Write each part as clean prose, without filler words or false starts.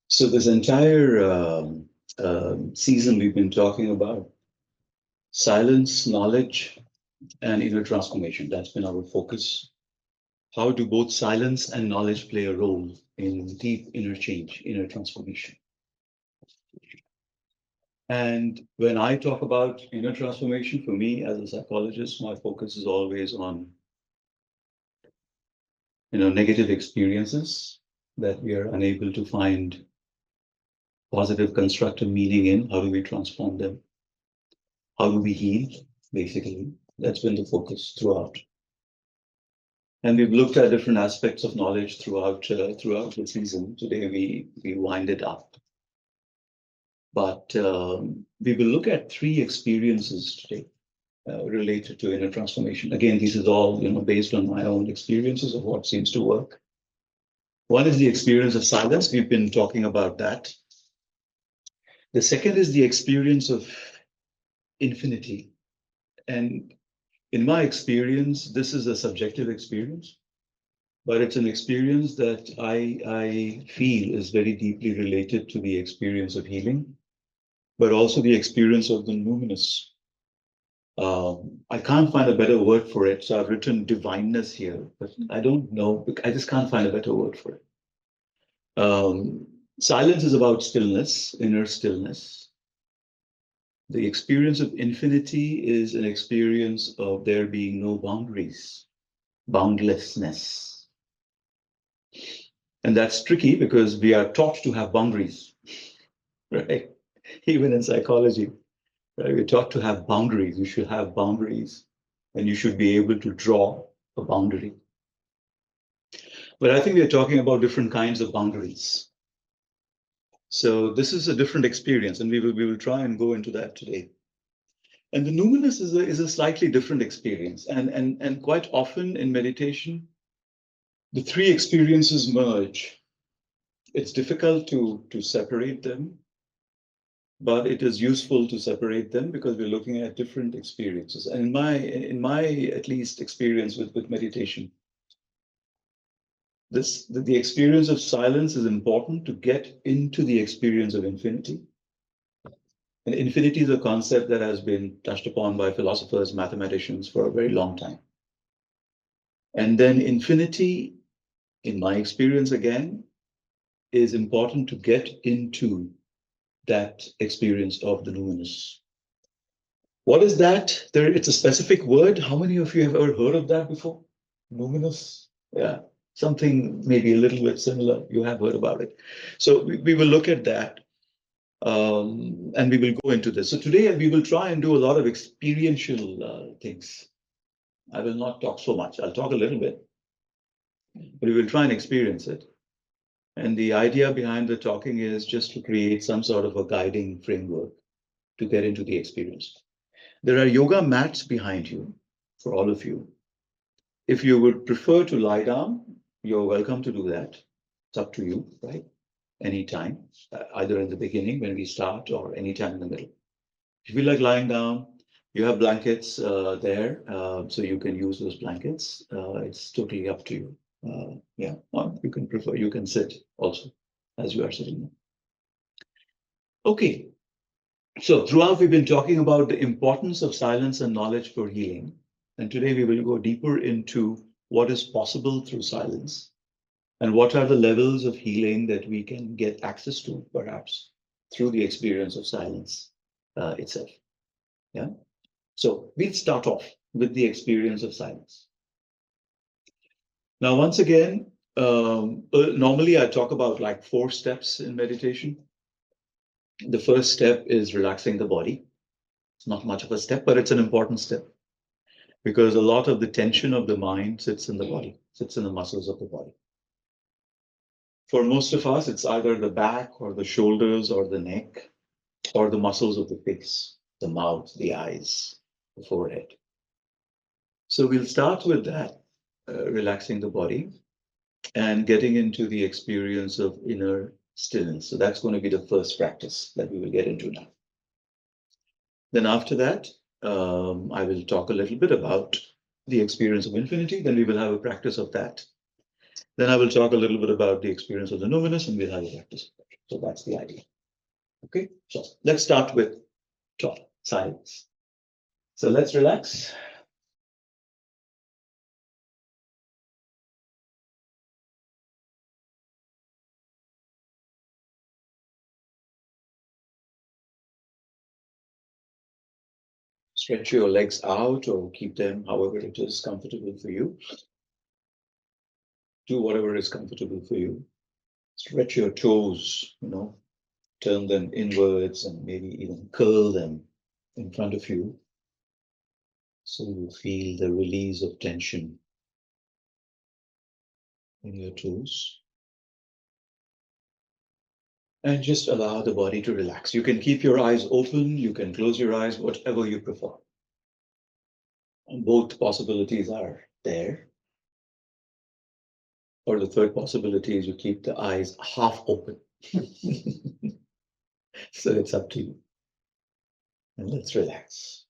So this entire season, we've been talking about silence, knowledge, and inner transformation. That's been our focus. How do both silence and knowledge play a role in deep inner change, inner transformation? And when I talk about inner transformation, for me as a psychologist, my focus is always on negative experiences that we are unable to find positive, constructive meaning in. How do we transform them? How do we heal? Basically, that's been the focus throughout. And we've looked at different aspects of knowledge throughout the season. Today we wind it up, but we will look at three experiences today related to inner transformation. Again, this is all based on my own experiences of what seems to work. One is the experience of silence. We've been talking about that. The second is the experience of infinity. And in my experience, this is a subjective experience, but it's an experience that I feel is very deeply related to the experience of healing, but also the experience of the numinous. I can't find a better word for it, so I've written divineness here, but I don't know. I just can't find a better word for it. Silence is about stillness, inner stillness. The experience of infinity is an experience of there being no boundaries, boundlessness. And that's tricky because we are taught to have boundaries, right? Even in psychology, right? We're taught to have boundaries. You should have boundaries and you should be able to draw a boundary. But I think we're talking about different kinds of boundaries. So this is a different experience, and we will try and go into that today. And the numinous is a slightly different experience. And quite often in meditation, the three experiences merge. It's difficult to separate them, but it is useful to separate them because we're looking at different experiences. And in my at least experience with meditation, the experience of silence is important to get into the experience of infinity. And infinity is a concept that has been touched upon by philosophers, mathematicians for a very long time. And then infinity, in my experience again, is important to get into that experience of the luminous. What is that? It's a specific word. How many of you have ever heard of that before? Luminous? Yeah, something maybe a little bit similar. You have heard about it. So we will look at that. And we will go into this. So today we will try and do a lot of experiential things. I will not talk so much. I'll talk a little bit, but we will try and experience it. And the idea behind the talking is just to create some sort of a guiding framework to get into the experience. There are yoga mats behind you for all of you. If you would prefer to lie down, you're welcome to do that. It's up to you, right? Anytime, either in the beginning when we start or anytime in the middle. If you like lying down, you have blankets there, so you can use those blankets. It's totally up to you. Yeah, well, you can sit also as you are sitting. Okay, so throughout we've been talking about the importance of silence and knowledge for healing. And today we will go deeper into what is possible through silence and what are the levels of healing that we can get access to, perhaps, through the experience of silence itself. Yeah. So we'll start off with the experience of silence. Now, once again, normally I talk about like 4 steps in meditation. The first step is relaxing the body. It's not much of a step, but it's an important step because a lot of the tension of the mind sits in the body, sits in the muscles of the body. For most of us, it's either the back or the shoulders or the neck or the muscles of the face, the mouth, the eyes, the forehead. So we'll start with that, relaxing the body and getting into the experience of inner stillness. So that's going to be the first practice that we will get into now. Then after that, I will talk a little bit about the experience of infinity. Then we will have a practice of that. Then I will talk a little bit about the experience of the numinous, and we'll have a practice of that. So that's the idea. Okay, so let's start with silence. So let's relax. Stretch your legs out or keep them however it is comfortable for you. Do whatever is comfortable for you. Stretch your toes, turn them inwards and maybe even curl them in front of you so you feel the release of tension in your toes. And just allow the body to relax. You can keep your eyes open, you can close your eyes, whatever you prefer. And both possibilities are there. Or the third possibility is you keep the eyes half open. So it's up to you. And let's relax.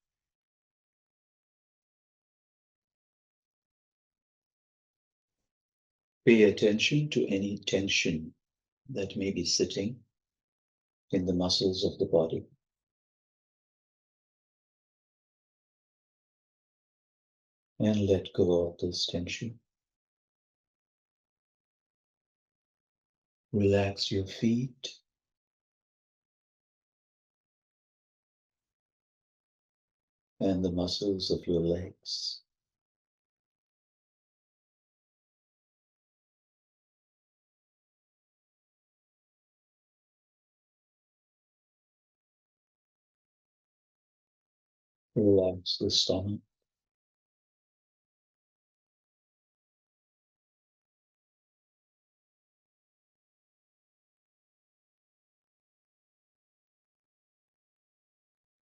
Pay attention to any tension that may be sitting in the muscles of the body. And let go of this tension. Relax your feet. And the muscles of your legs. Relax the stomach.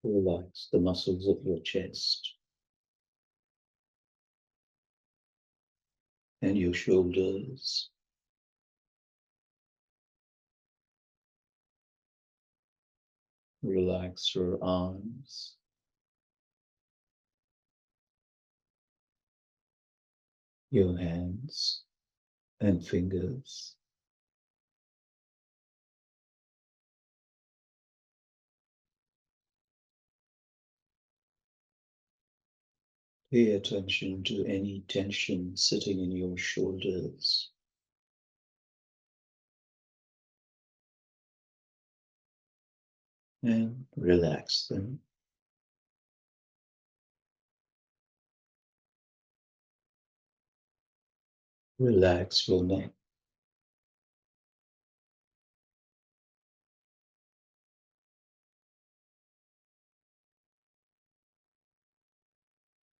Relax the muscles of your chest and your shoulders. Relax your arms, your hands and fingers. Pay attention to any tension sitting in your shoulders. And relax them. Relax your neck.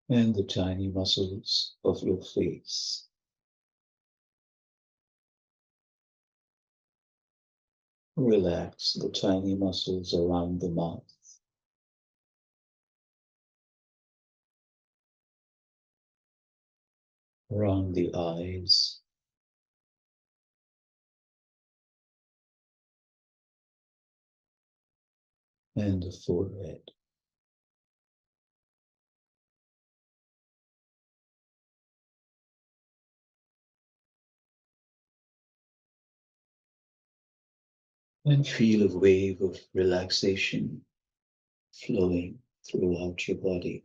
And the tiny muscles of your face. Relax the tiny muscles around the mouth. Around the eyes. And the forehead. And feel a wave of relaxation flowing throughout your body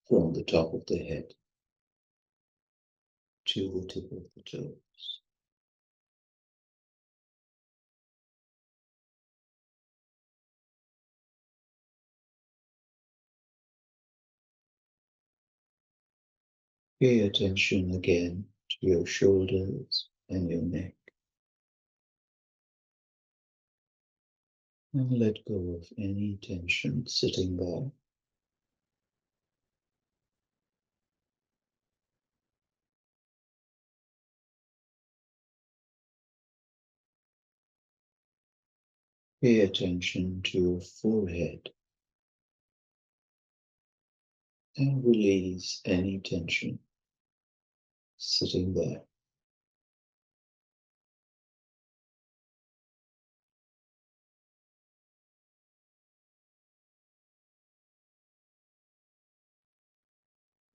from the top of the head to the tip of the toes. Pay attention again to your shoulders and your neck. And let go of any tension sitting there. Pay attention to your forehead and release any tension sitting there.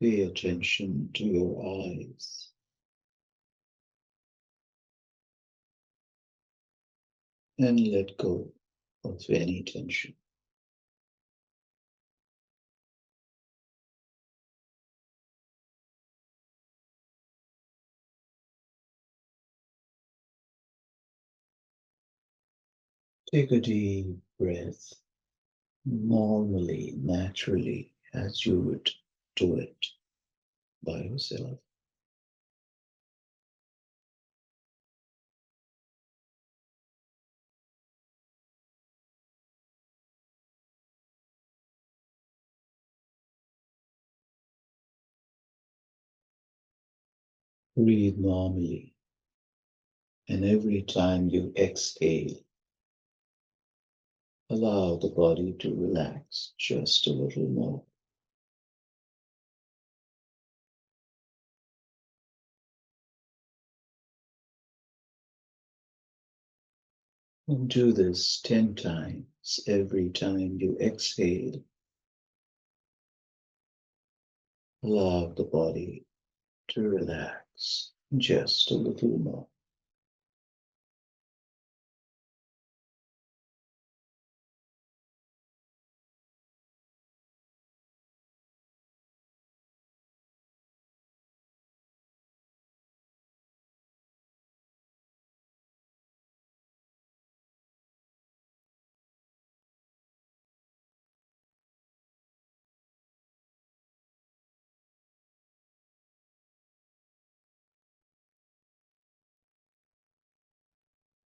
Pay attention to your eyes. and let go of any tension. Take a deep breath normally, naturally, as you would do it by yourself. Breathe normally, and every time you exhale, allow the body to relax just a little more. And do this 10 times every time you exhale. Allow the body to relax just a little more.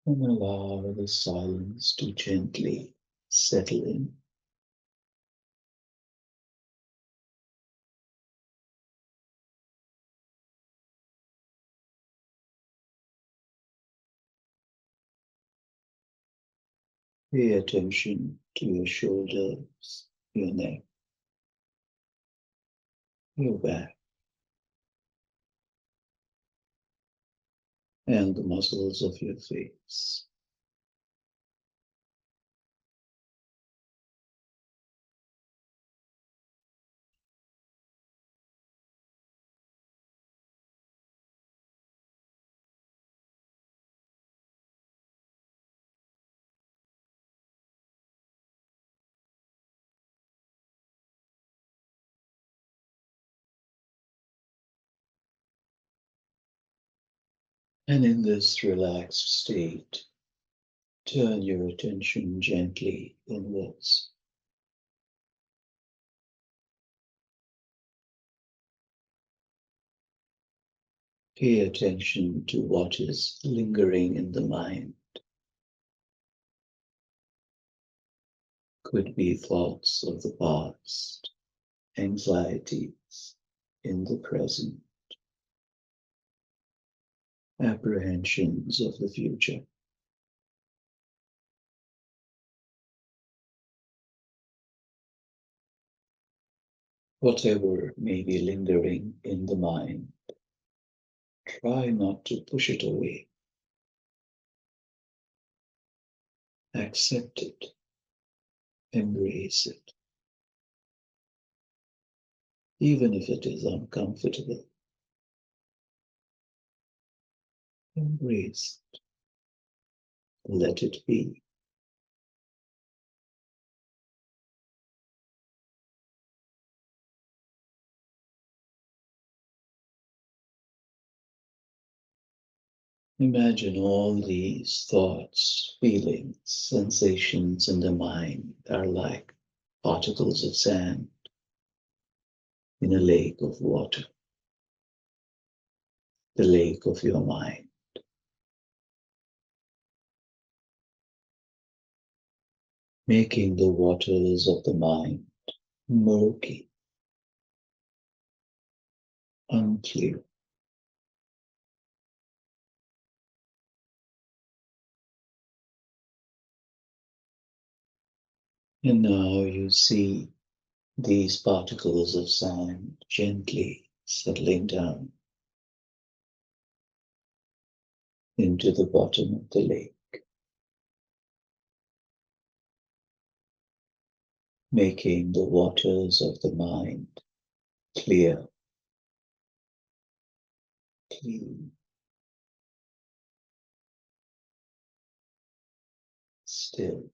And allow the silence to gently settle in. Pay attention to your shoulders, your neck, your back, and the muscles of your face. And in this relaxed state, turn your attention gently inwards. Pay attention to what is lingering in the mind. Could be thoughts of the past, anxieties in the present, apprehensions of the future. Whatever may be lingering in the mind, try not to push it away. Accept it, embrace it, even if it is uncomfortable. Embrace it, let it be. Imagine all these thoughts, feelings, sensations in the mind are like particles of sand in a lake of water, the lake of your mind, making the waters of the mind murky, unclear. And now you see these particles of sand gently settling down into the bottom of the lake, making the waters of the mind clear, clean, still.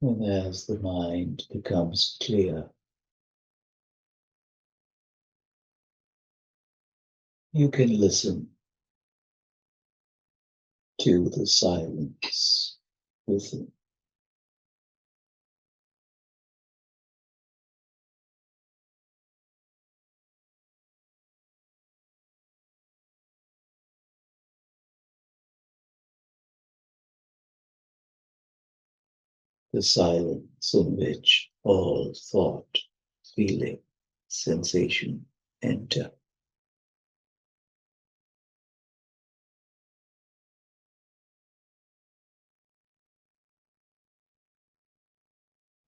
And as the mind becomes clear, you can listen to the silence within. The silence in which all thought, feeling, sensation enter.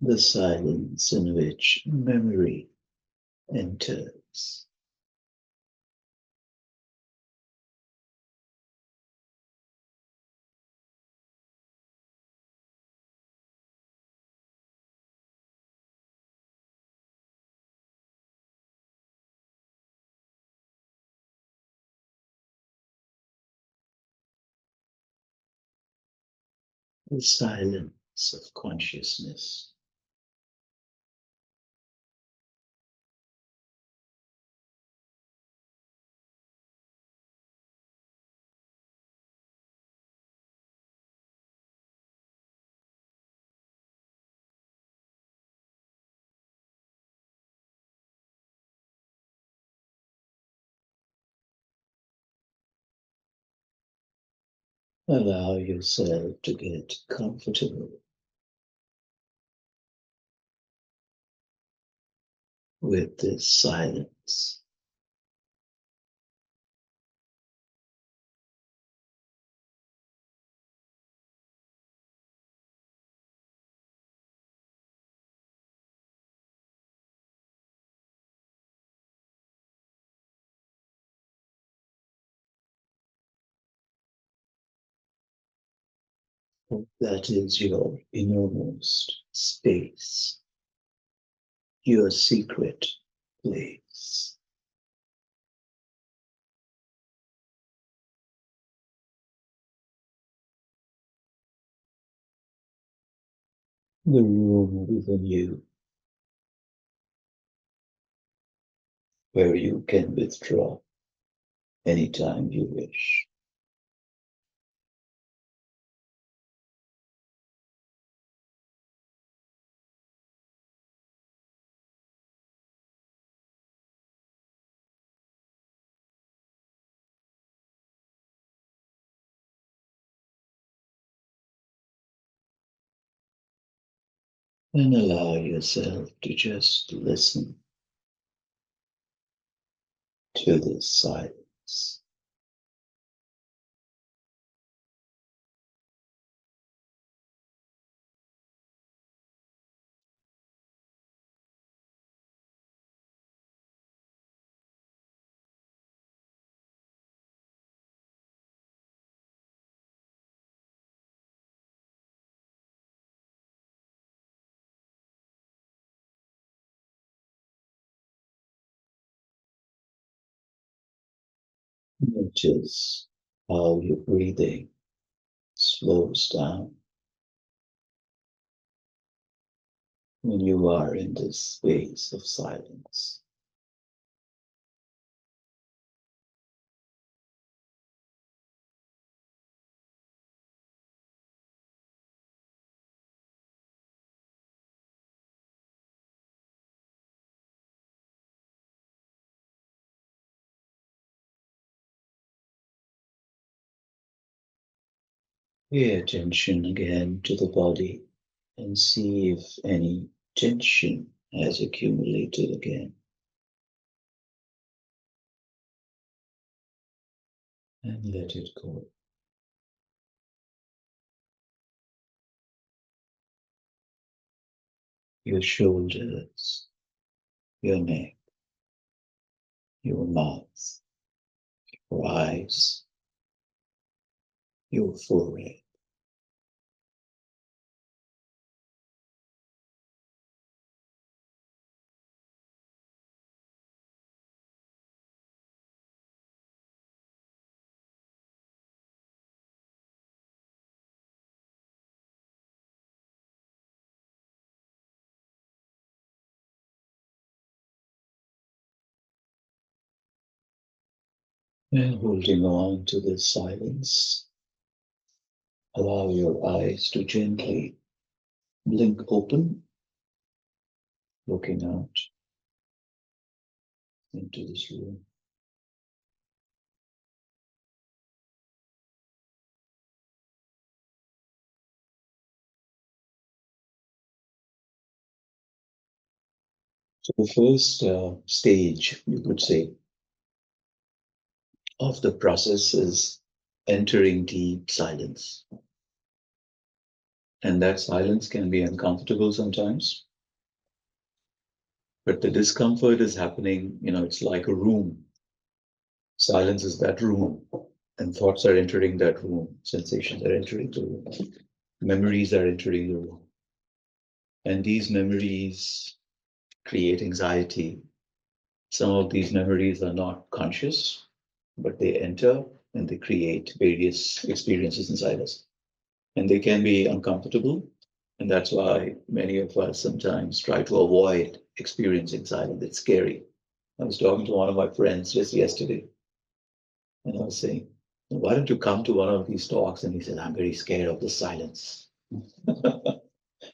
The silence in which memory enters. The silence of consciousness. Allow yourself to get comfortable with this silence. That is your innermost space, your secret place. The room within you where you can withdraw anytime you wish. And allow yourself to just listen to this silence. Notice how your breathing slows down when you are in this space of silence. Pay attention again to the body and see if any tension has accumulated again. And let it go. your shoulders, your neck, your mouth, your eyes, your forehead. And holding on to this silence, allow your eyes to gently blink open, looking out into this room. So the first stage, you could say, of the process is entering deep silence. And that silence can be uncomfortable sometimes, but the discomfort is happening, it's like a room. Silence is that room, and thoughts are entering that room, sensations are entering the room, memories are entering the room. And these memories create anxiety. Some of these memories are not conscious, but they enter and they create various experiences inside us. And they can be uncomfortable. And that's why many of us sometimes try to avoid experiencing silence. It's scary. I was talking to one of my friends just yesterday, and I was saying, why don't you come to one of these talks? And he said, I'm very scared of the silence.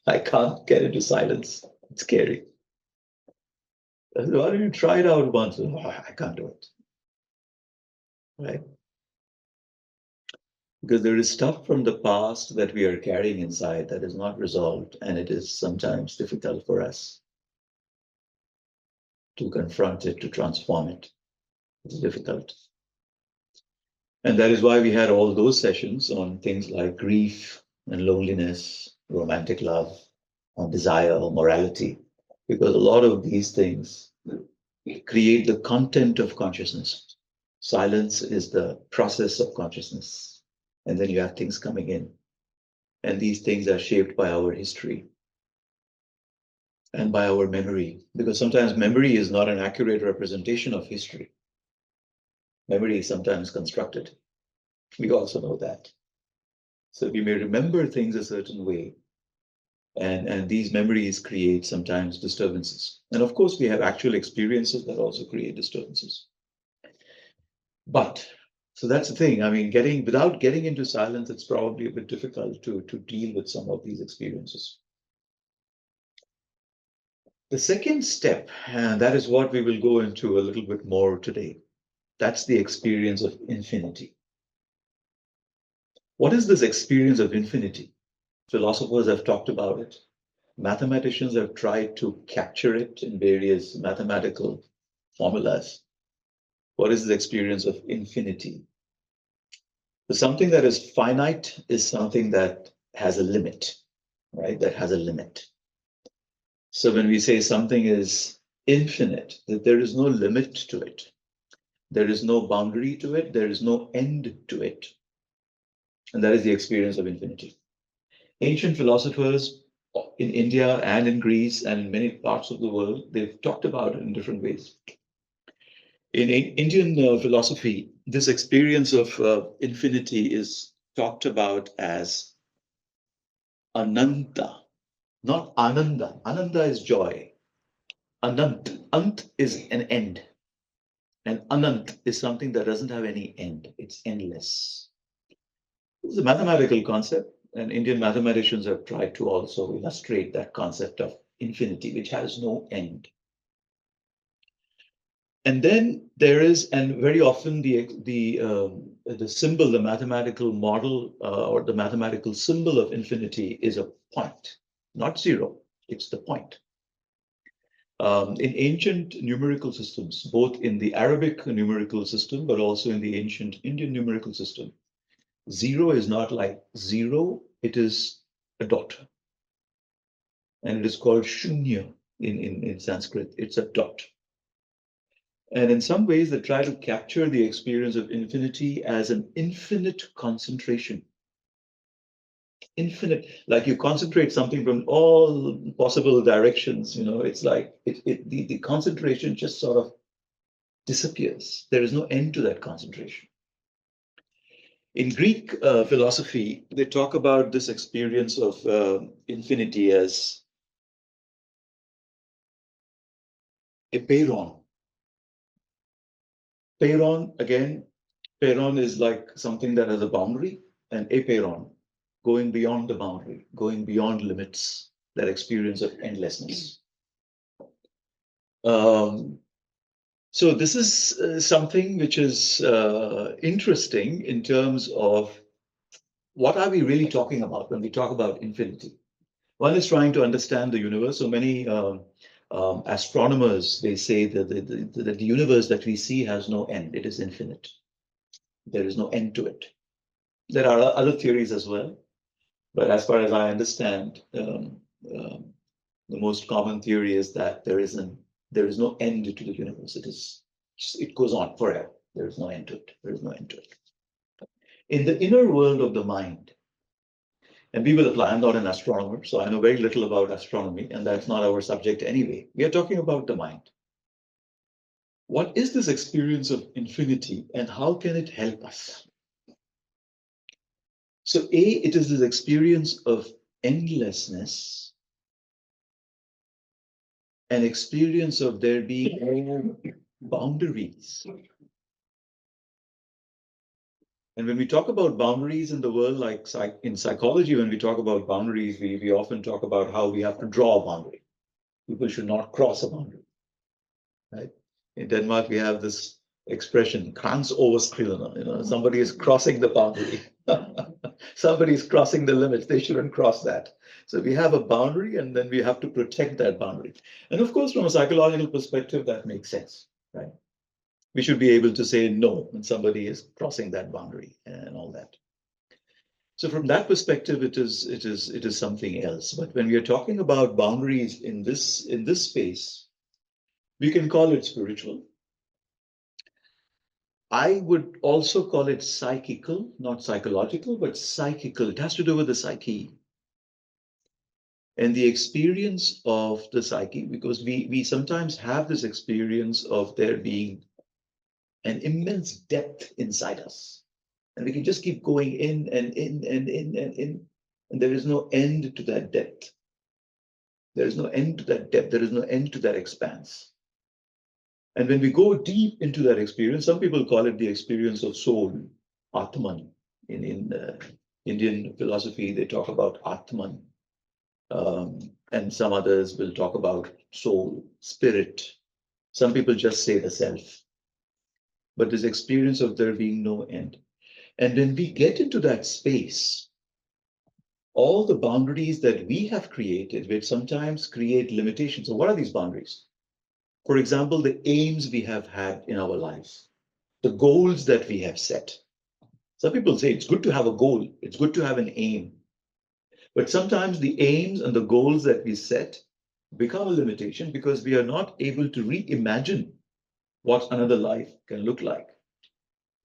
I can't get into silence. It's scary. I said, why don't you try it out once? Oh, I can't do it. Right? Because there is stuff from the past that we are carrying inside that is not resolved, and it is sometimes difficult for us to confront it, to transform it. It's difficult. And that is why we had all those sessions on things like grief and loneliness, romantic love, on desire, morality, because a lot of these things create the content of consciousness. Silence is the process of consciousness. And then you have things coming in. And these things are shaped by our history and by our memory, because sometimes memory is not an accurate representation of history. Memory is sometimes constructed. We also know that. So we may remember things a certain way, and these memories create sometimes disturbances. And of course, we have actual experiences that also create disturbances. But so that's the thing. I mean, without getting into silence, it's probably a bit difficult to deal with some of these experiences. The second step, and that is what we will go into a little bit more today, that's the experience of infinity. What is this experience of infinity? Philosophers have talked about it. Mathematicians have tried to capture it in various mathematical formulas. What is the experience of infinity? So something that is finite is something that has a limit, right? That has a limit. So when we say something is infinite, that there is no limit to it, there is no boundary to it, there is no end to it. And that is the experience of infinity. Ancient philosophers in India and in Greece and in many parts of the world, they've talked about it in different ways. In Indian philosophy, this experience of infinity is talked about as ananta, not ananda. Ananda is joy. Anant, ant is an end. And anant is something that doesn't have any end. It's endless. It's a mathematical concept, and Indian mathematicians have tried to also illustrate that concept of infinity, which has no end. And then there is, and very often the symbol, the mathematical model, or the mathematical symbol of infinity is a point, not zero. It's the point. In ancient numerical systems, both in the Arabic numerical system, but also in the ancient Indian numerical system, zero is not like zero, it is a dot. and it is called shunya in Sanskrit. It's a dot. And in some ways, they try to capture the experience of infinity as an infinite concentration. Infinite, like you concentrate something from all possible directions, it's like the concentration just sort of disappears. There is no end to that concentration. In Greek philosophy, they talk about this experience of infinity as epeiron. Peiron is like something that has a boundary, and epeiron, going beyond the boundary, going beyond limits, that experience of endlessness. So this is something which is interesting in terms of what are we really talking about when we talk about infinity. One is trying to understand the universe. So many astronomers, they say that the universe that we see has no end. It is infinite. There is no end to it. There are other theories as well, but as far as I understand, the most common theory is that there is no end to the universe. It goes on forever. There is no end to it. There is no end to it. In the inner world of the mind, and we will apply, I'm not an astronomer, so I know very little about astronomy, and that's not our subject anyway. We are talking about the mind. What is this experience of infinity, and how can it help us? So it is this experience of endlessness, an experience of there being no boundaries. And when we talk about boundaries in the world, like in psychology, when we talk about boundaries, we often talk about how we have to draw a boundary. People should not cross a boundary, right? In Denmark, we have this expression, grænseoverskridende, somebody is crossing the boundary. Somebody is crossing the limits. They shouldn't cross that. So we have a boundary, and then we have to protect that boundary. And of course, from a psychological perspective, that makes sense, right? We should be able to say no when somebody is crossing that boundary and all that. So from that perspective, it is something else. But when we are talking about boundaries in this space, we can call it spiritual. I would also call it psychical, not psychological, but psychical. It has to do with the psyche and the experience of the psyche, because we sometimes have this experience of there being an immense depth inside us. And we can just keep going in and in and in and in. And there is no end to that depth. There is no end to that depth. There is no end to that expanse. And when we go deep into that experience, some people call it the experience of soul, Atman. In Indian philosophy, they talk about Atman. And some others will talk about soul, spirit. Some people just say the self. But this experience of there being no end. And when we get into that space, all the boundaries that we have created, which sometimes create limitations. So what are these boundaries? For example, the aims we have had in our lives, the goals that we have set. Some people say it's good to have a goal, it's good to have an aim. But sometimes the aims and the goals that we set become a limitation because we are not able to reimagine what another life can look like.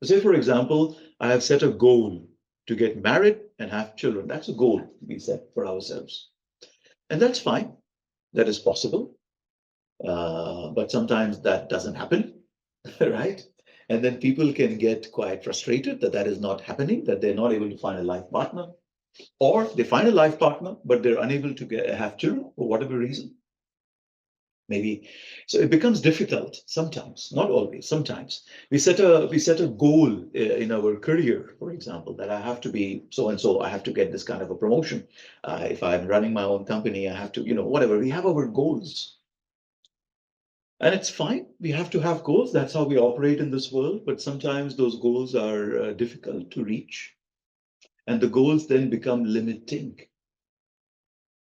Say, for example, I have set a goal to get married and have children. That's a goal we set for ourselves. And that's fine. That is possible. But sometimes that doesn't happen, right? And then people can get quite frustrated that that is not happening, that they're not able to find a life partner. Or they find a life partner, but they're unable to have children for whatever reason. Maybe. So it becomes difficult sometimes, not always, sometimes. We set a goal in our career, for example, that I have to be so and so, I have to get this kind of a promotion. If I'm running my own company, I have to, whatever. We have our goals. And it's fine. We have to have goals. That's how we operate in this world. But sometimes those goals are difficult to reach. And the goals then become limiting.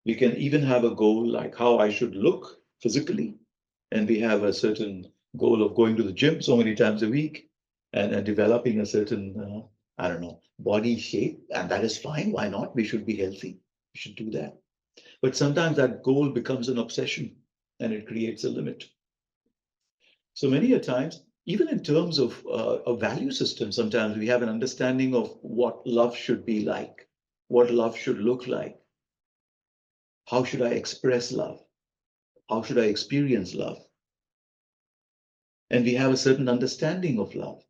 We can even have a goal like how I should look physically. And we have a certain goal of going to the gym so many times a week and developing a certain, I don't know, body shape. And that is fine. Why not? We should be healthy. We should do that. But sometimes that goal becomes an obsession and it creates a limit. So many a times, even in terms of a value system, sometimes we have an understanding of what love should be like, what love should look like. How should I express love? How should I experience love? And we have a certain understanding of love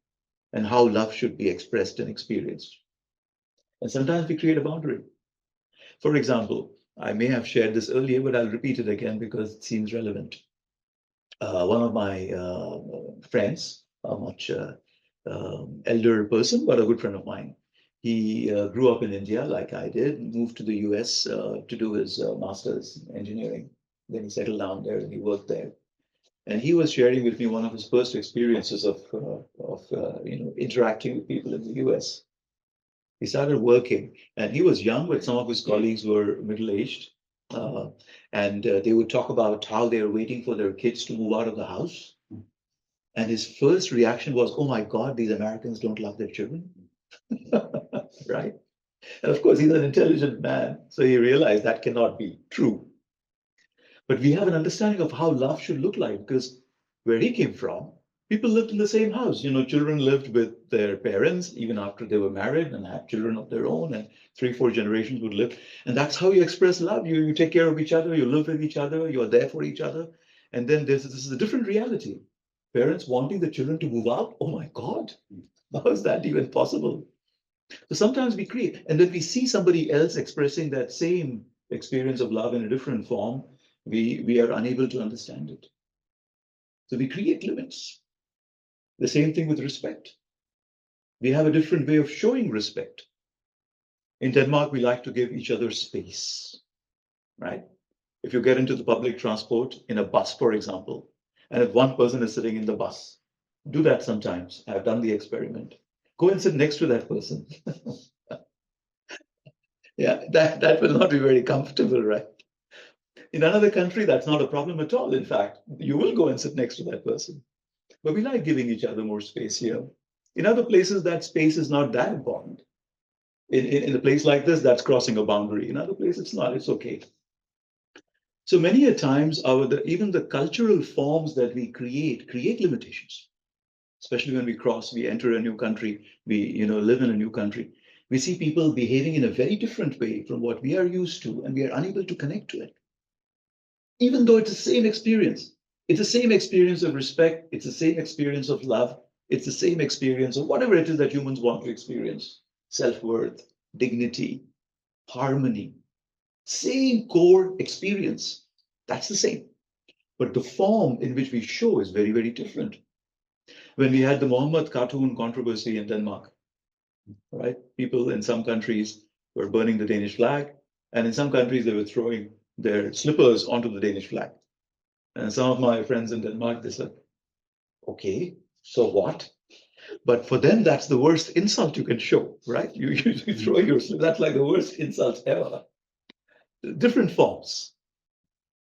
and how love should be expressed and experienced. And sometimes we create a boundary. For example, I may have shared this earlier, but I'll repeat it again because it seems relevant. One of my friends, a much elder person, but a good friend of mine, he grew up in India like I did, moved to the US to do his master's in engineering. Then he settled down there and he worked there. And he was sharing with me one of his first experiences of interacting with people in the US. He started working, and he was young, but some of his colleagues were middle-aged. Uh, and they would talk about how they were waiting for their kids to move out of the house. And his first reaction was, oh my God, these Americans don't love their children. Right? And of course, he's an intelligent man. So he realized that cannot be true. But we have an understanding of how love should look like because where he came from, people lived in the same house. Children lived with their parents even after they were married and had children of their own, and 3, 4 generations would live. And that's how you express love. You take care of each other, you live with each other, you're there for each other. And then this is a different reality. Parents wanting the children to move out. Oh my God, how is that even possible? So sometimes we create, and then we see somebody else expressing that same experience of love in a different form. We are unable to understand it. So we create limits. The same thing with respect. We have a different way of showing respect. In Denmark, we like to give each other space, right? If you get into the public transport in a bus, for example, and if one person is sitting in the bus, do that sometimes. I've done the experiment. Go and sit next to that person. Yeah, that will not be very comfortable, right? In another country, that's not a problem at all. In fact, you will go and sit next to that person. But we like giving each other more space here. In other places, that space is not that important. In a place like this, that's crossing a boundary. In other places, it's not. It's okay. So many a times, even the cultural forms that we create limitations. Especially when we enter a new country, we live in a new country. We see people behaving in a very different way from what we are used to, and we are unable to connect to it. Even though it's the same experience. It's the same experience of respect. It's the same experience of love. It's the same experience of whatever it is that humans want to experience. Self-worth, dignity, harmony. Same core experience. That's the same. But the form in which we show is very, very different. When we had the Muhammad cartoon controversy in Denmark, right? People in some countries were burning the Danish flag, and in some countries they were throwing their slippers onto the Danish flag. And some of my friends in Denmark, they said, okay, so what? But for them, that's the worst insult you can show, right? You throw your slip, that's like the worst insult ever. Different forms.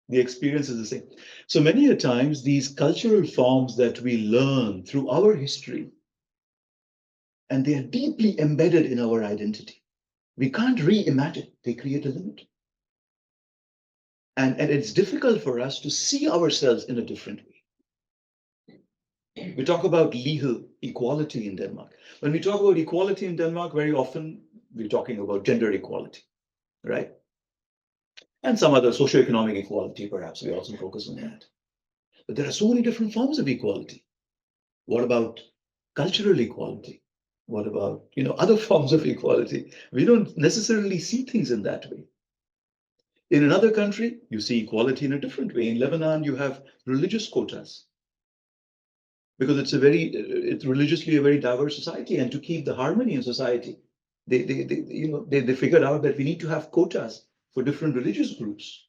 The experience is the same. So many a times, these cultural forms that we learn through our history, and they are deeply embedded in our identity. We can't reimagine, they create a limit. And it's difficult for us to see ourselves in a different way. We talk about legal equality in Denmark. When we talk about equality in Denmark, very often we're talking about gender equality, right? And some other socioeconomic equality, perhaps we also focus on that. But there are so many different forms of equality. What about cultural equality? What about other forms of equality? We don't necessarily see things in that way. In another country, you see equality in a different way. In Lebanon, you have religious quotas because it's religiously a very diverse society, and to keep the harmony in society, they figured out that we need to have quotas for different religious groups.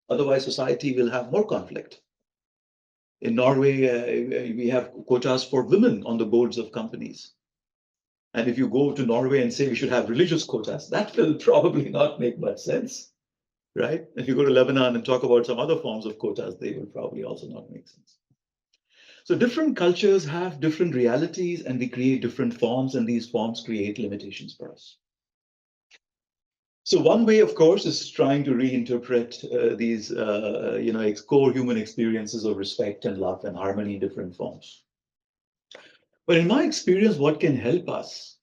Otherwise, society will have more conflict. In Norway, we have quotas for women on the boards of companies. And if you go to Norway and say we should have religious quotas, that will probably not make much sense, right? If you go to Lebanon and talk about some other forms of quotas, they will probably also not make sense. So different cultures have different realities, and we create different forms, and these forms create limitations for us. So one way, of course, is trying to reinterpret these, core human experiences of respect and love and harmony in different forms. But in my experience, what can help us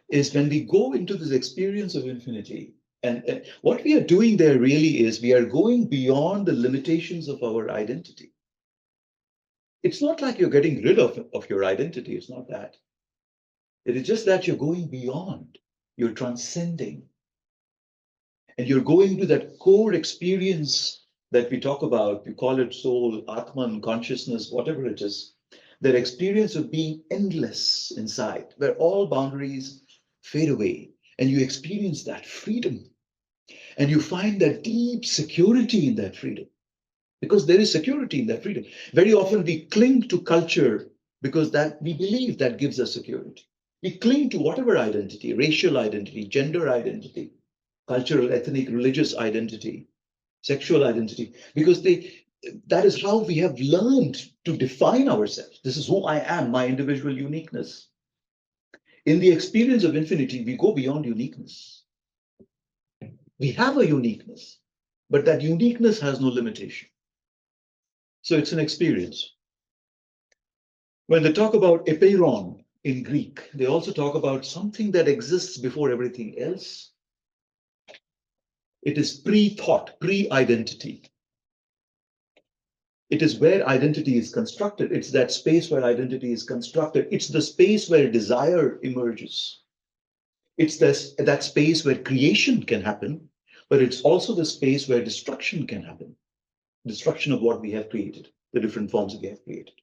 is when we go into this experience of infinity, and what we are doing there really is we are going beyond the limitations of our identity. It's not like you're getting rid of your identity. It's not that. It is just that you're going beyond, you're transcending, and you're going to that core experience that we talk about. You call it soul, Atman, consciousness, whatever it is, that experience of being endless inside, where all boundaries fade away, and you experience that freedom, and you find that deep security in that freedom, because there is security in that freedom. Very often we cling to culture because that we believe that gives us security. We cling to whatever identity, racial identity, gender identity, cultural, ethnic, religious identity, sexual identity, because that is how we have learned to define ourselves. This is who I am, my individual uniqueness. In the experience of infinity, we go beyond uniqueness. We have a uniqueness, but that uniqueness has no limitation. So it's an experience. When they talk about epeiron in Greek, they also talk about something that exists before everything else. It is pre-thought, pre-identity. It is where identity is constructed. It's that space where identity is constructed. It's the space where desire emerges. It's that space where creation can happen, but it's also the space where destruction can happen. Destruction of what we have created, the different forms we have created.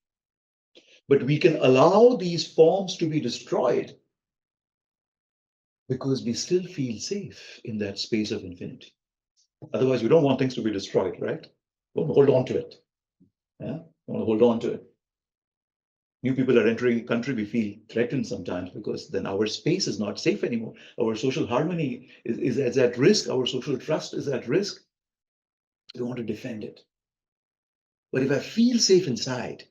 But we can allow these forms to be destroyed because we still feel safe in that space of infinity. Otherwise, we don't want things to be destroyed, right? We want to hold on to it. Yeah? We want to hold on to it. New people are entering the country, we feel threatened sometimes because then our space is not safe anymore. Our social harmony is at risk. Our social trust is at risk. We want to defend it. But if I feel safe inside,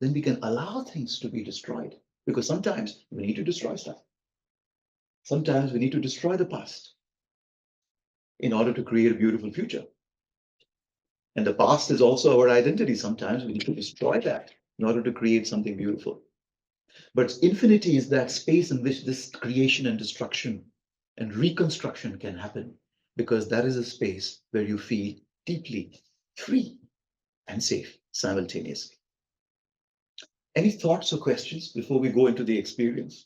then we can allow things to be destroyed, because sometimes we need to destroy stuff. Sometimes we need to destroy the past in order to create a beautiful future. And the past is also our identity. Sometimes we need to destroy that in order to create something beautiful. But infinity is that space in which this creation and destruction and reconstruction can happen, because that is a space where you feel deeply free and safe simultaneously. Any thoughts or questions before we go into the experience?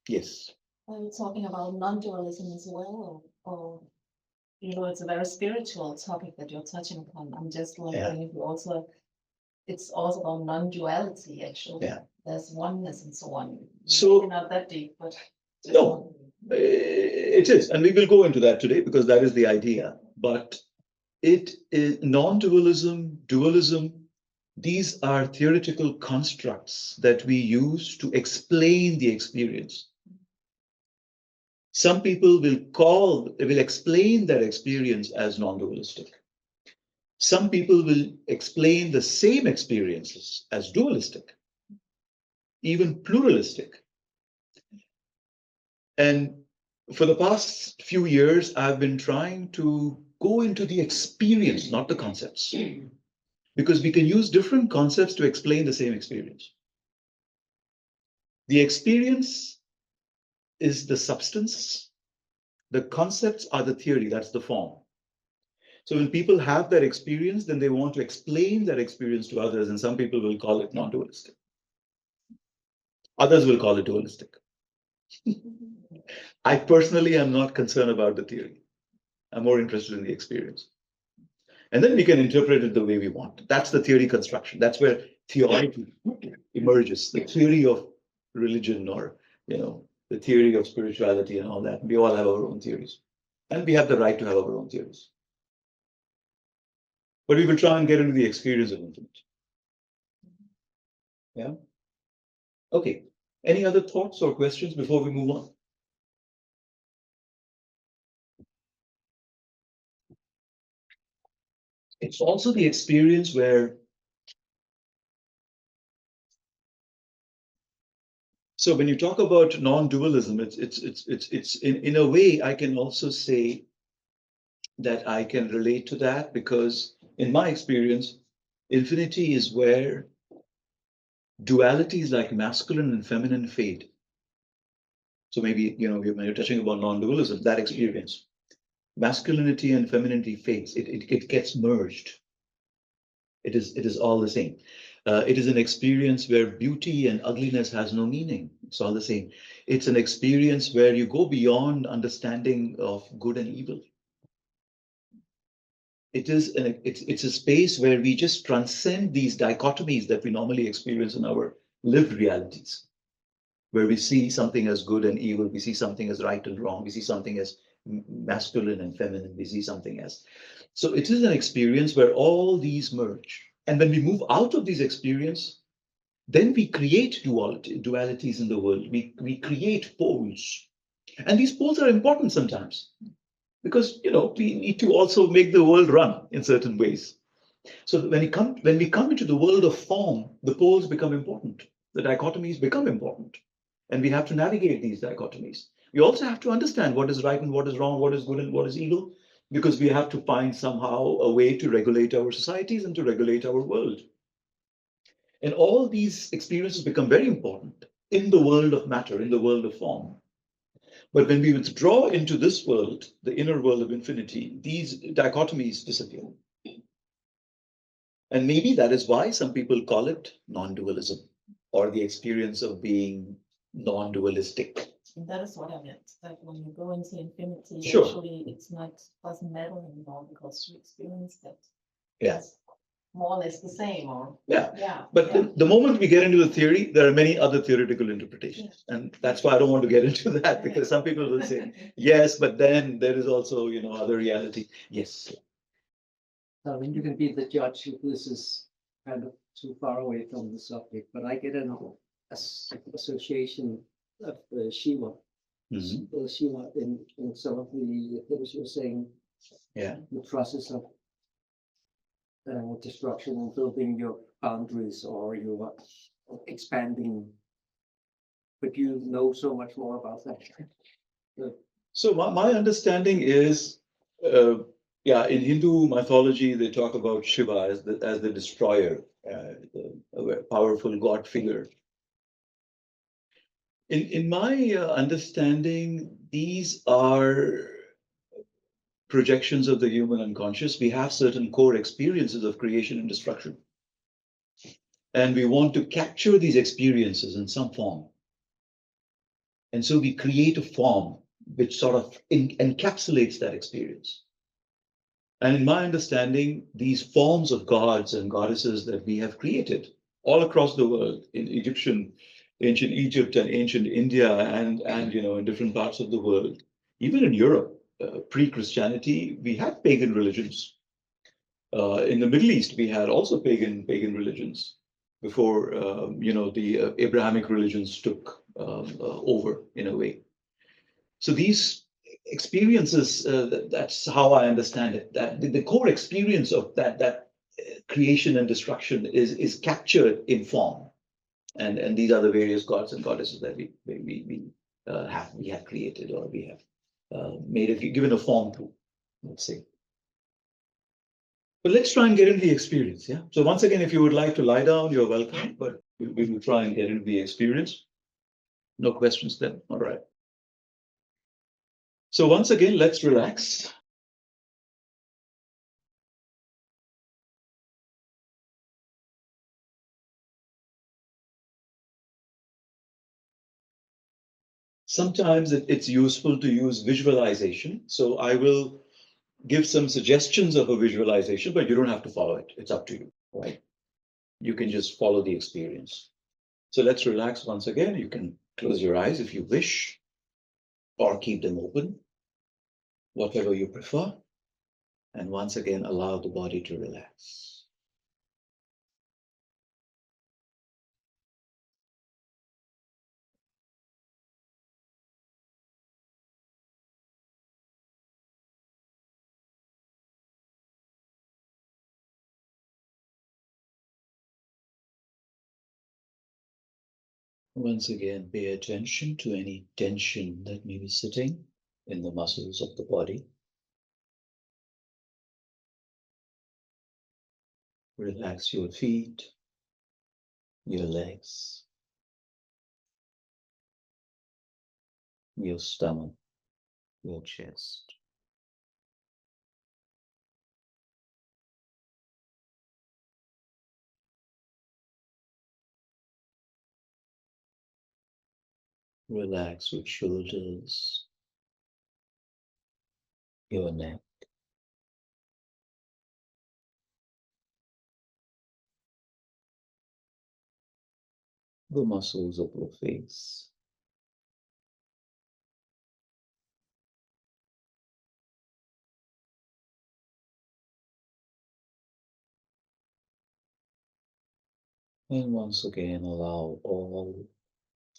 Yes. Are you talking about non-dualism as well, or it's a very spiritual topic that you're touching upon. I'm just wondering if you also, it's also about non-duality, actually. Yeah. There's oneness and so on. So maybe not that deep, but no, it is, and we will go into that today because that is the idea. But it is non-dualism, dualism. These are theoretical constructs that we use to explain the experience. Some people will explain their experience as non-dualistic. Some people will explain the same experiences as dualistic, even pluralistic. And for the past few years, I've been trying to go into the experience, not the concepts, because we can use different concepts to explain the same experience. The experience is the substance. The concepts are the theory, that's the form. So when people have that experience, then they want to explain that experience to others, and some people will call it non-dualistic. Others will call it dualistic. I personally am not concerned about the theory. I'm more interested in the experience. And then we can interpret it the way we want. That's the theory construction. That's where theology emerges, the theory of religion, or the theory of spirituality and all that. We all have our own theories. And we have the right to have our own theories. But we will try and get into the experience of infinite. Yeah? Okay. Any other thoughts or questions before we move on? It's also the experience where, so when you talk about non-dualism, it's in a way I can also say that I can relate to that, because in my experience, infinity is where dualities like masculine and feminine fade. So maybe, when you're touching about non-dualism, that experience, masculinity and femininity fades. It gets merged. It is all the same. It is an experience where beauty and ugliness has no meaning. It's all the same. It's an experience where you go beyond understanding of good and evil. It's a space where we just transcend these dichotomies that we normally experience in our lived realities, where we see something as good and evil, we see something as right and wrong, we see something as masculine and feminine, we see something as. So it is an experience where all these merge. And when we move out of these experience, then we create dualities in the world. We create poles. And these poles are important sometimes because we need to also make the world run in certain ways. So when we come into the world of form, the poles become important. The dichotomies become important. And we have to navigate these dichotomies. We also have to understand what is right and what is wrong, what is good and what is evil, because we have to find somehow a way to regulate our societies and to regulate our world. And all these experiences become very important in the world of matter, in the world of form. But when we withdraw into this world, the inner world of infinity, these dichotomies disappear. And maybe that is why some people call it non-dualism, or the experience of being non-dualistic. And that is what I meant, that when you go into infinity, Sure. actually, doesn't matter anymore because you experience that. Yeah. It's more or less the same, or Yeah. But the moment we get into the theory, there are many other theoretical interpretations. And that's why I don't want to get into that, because some people will say, yes, but then there is also, other reality. Yes. I mean, you can be the judge if this is kind of too far away from the subject, but I get an association of Shiva. Shiva in some of the things you're saying. Yeah. The process of destruction and building your boundaries, or you are expanding. But you know so much more about that. So my understanding is, in Hindu mythology, they talk about Shiva as the destroyer, a powerful god figure. In my understanding, these are projections of the human unconscious. We have certain core experiences of creation and destruction. And we want to capture these experiences in some form. And so we create a form which sort of encapsulates that experience. And in my understanding, these forms of gods and goddesses that we have created all across the world, in ancient Egypt and ancient India, and in different parts of the world, even in Europe, pre-Christianity, we had pagan religions. In the Middle East, we had also pagan religions before the Abrahamic religions took over in a way. So these experiences, that's how I understand it. That the core experience of that creation and destruction is captured in form, and these are the various gods and goddesses that we have created, or we have given a form to, let's say. But let's try and get into the experience. Yeah. So once again, if you would like to lie down, you're welcome. But we will try and get into the experience. No questions then. All right. So once again, let's relax. Sometimes it's useful to use visualization. So I will give some suggestions of a visualization, but you don't have to follow it. It's up to you, right? You can just follow the experience. So let's relax once again. You can close your eyes if you wish, or keep them open, whatever you prefer. And once again, allow the body to relax. Once again, pay attention to any tension that may be sitting in the muscles of the body. Relax your feet, your legs, your stomach, your chest. Relax your shoulders, your neck, the muscles of your face. And once again, allow all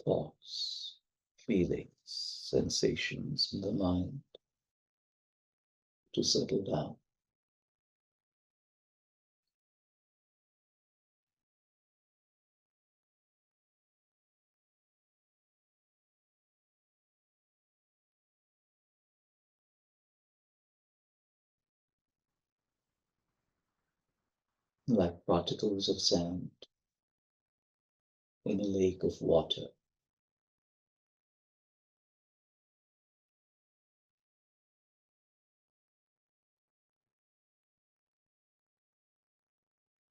thoughts, feelings, sensations in the mind to settle down. Like particles of sand in a lake of water.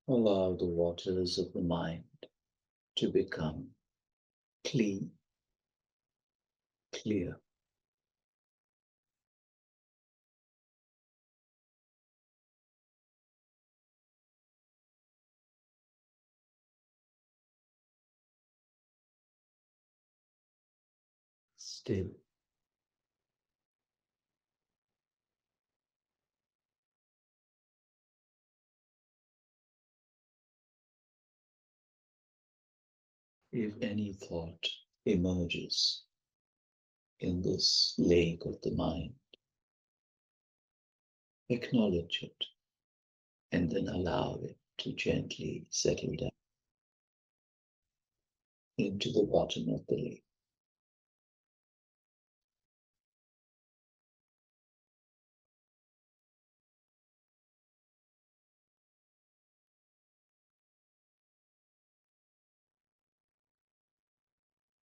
Allow the waters of the mind to become clean, clear. Still. If any thought emerges in this lake of the mind, acknowledge it and then allow it to gently settle down into the bottom of the lake.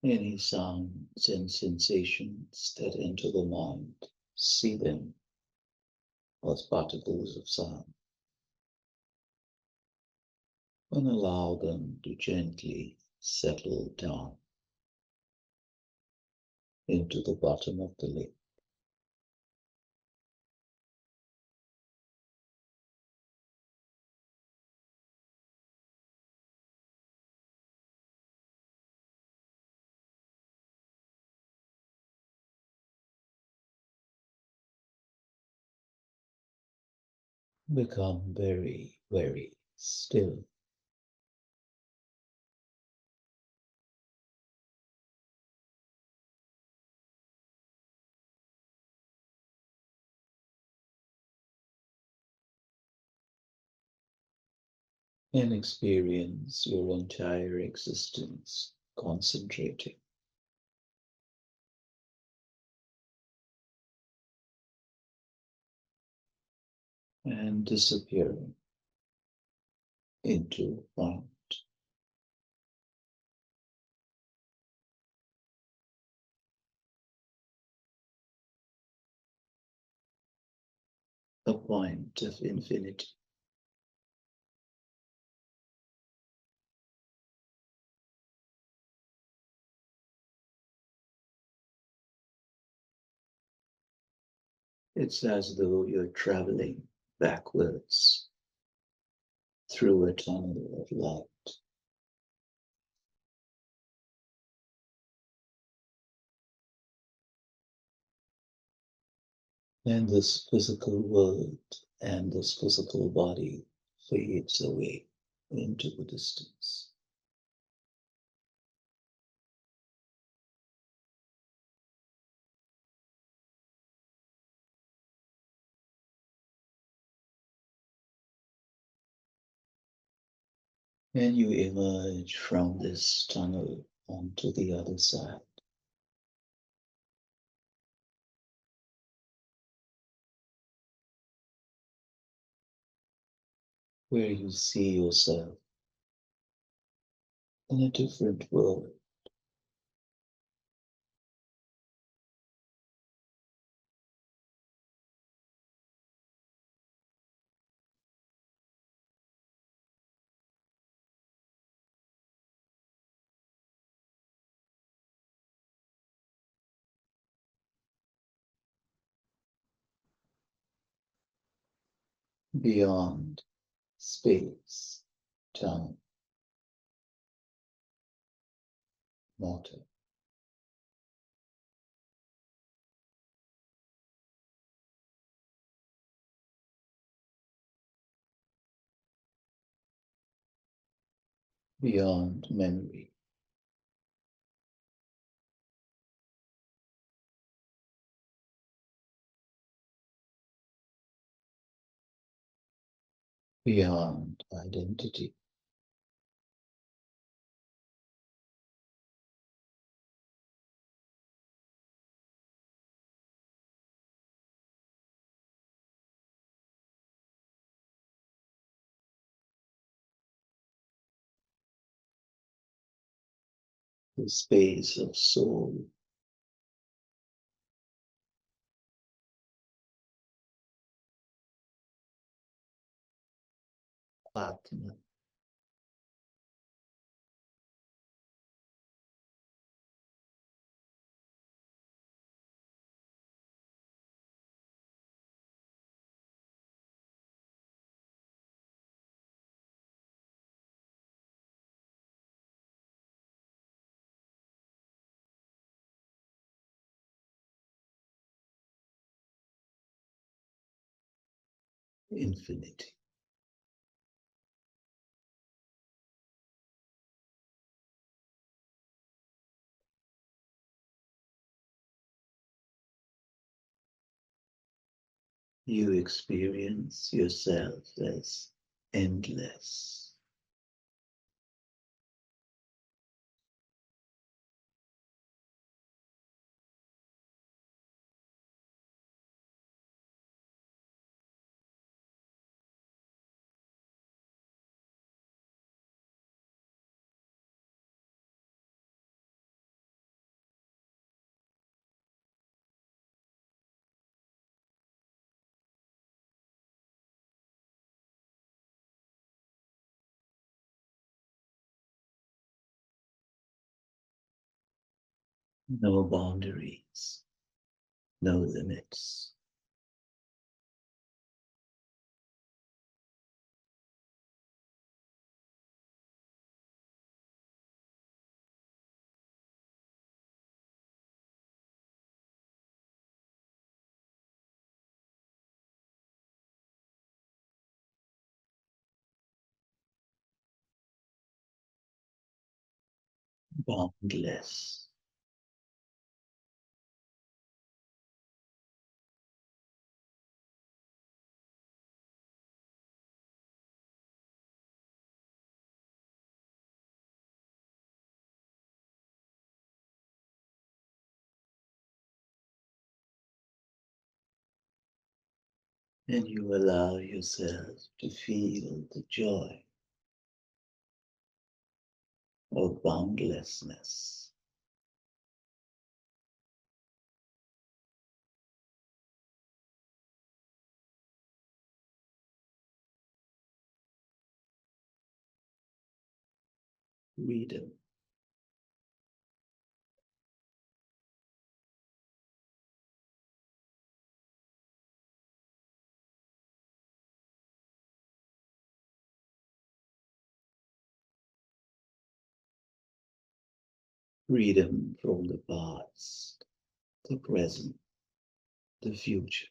Any sounds and sensations that enter the mind, see them as particles of sound and allow them to gently settle down into the bottom of the lake. Become very, very still. And experience your entire existence concentrating and disappearing into point. A point of infinity. It's as though you're traveling backwards through a tunnel of light. And this physical world and this physical body fades away into the distance. And you emerge from this tunnel onto the other side. where you see yourself in a different world. Beyond space, time, matter. Beyond memory. Beyond identity. The space of soul. Atma. Infinity. You experience yourself as endless. No boundaries, no limits. Boundless. And you allow yourself to feel the joy of boundlessness. Freedom. Freedom from the past, the present, the future.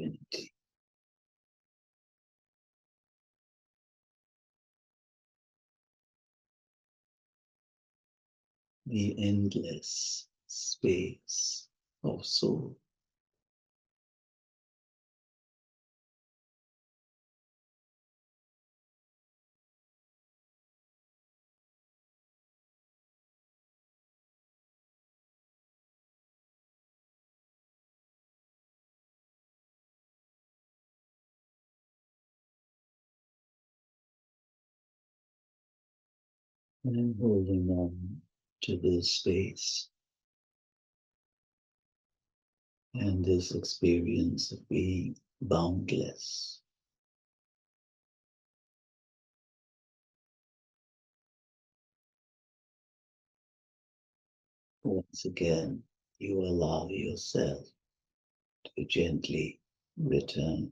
infinity. The endless space of soul. And holding on to this space and this experience of being boundless. Once again, you allow yourself to gently return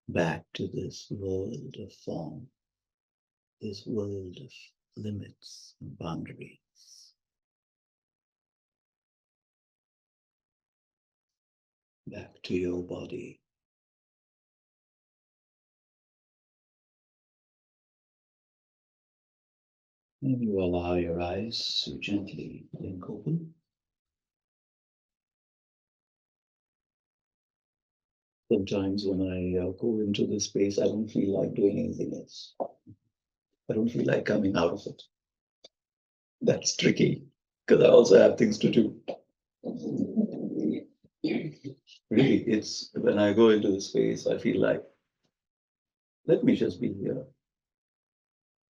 back to this world of form, this world of limits and boundaries. Back to your body. And you allow your eyes to gently blink open. Sometimes when I go into this space, I don't feel like doing anything else. I don't feel like coming out of it. That's tricky because I also have things to do. Really, it's when I go into the space, I feel like, let me just be here.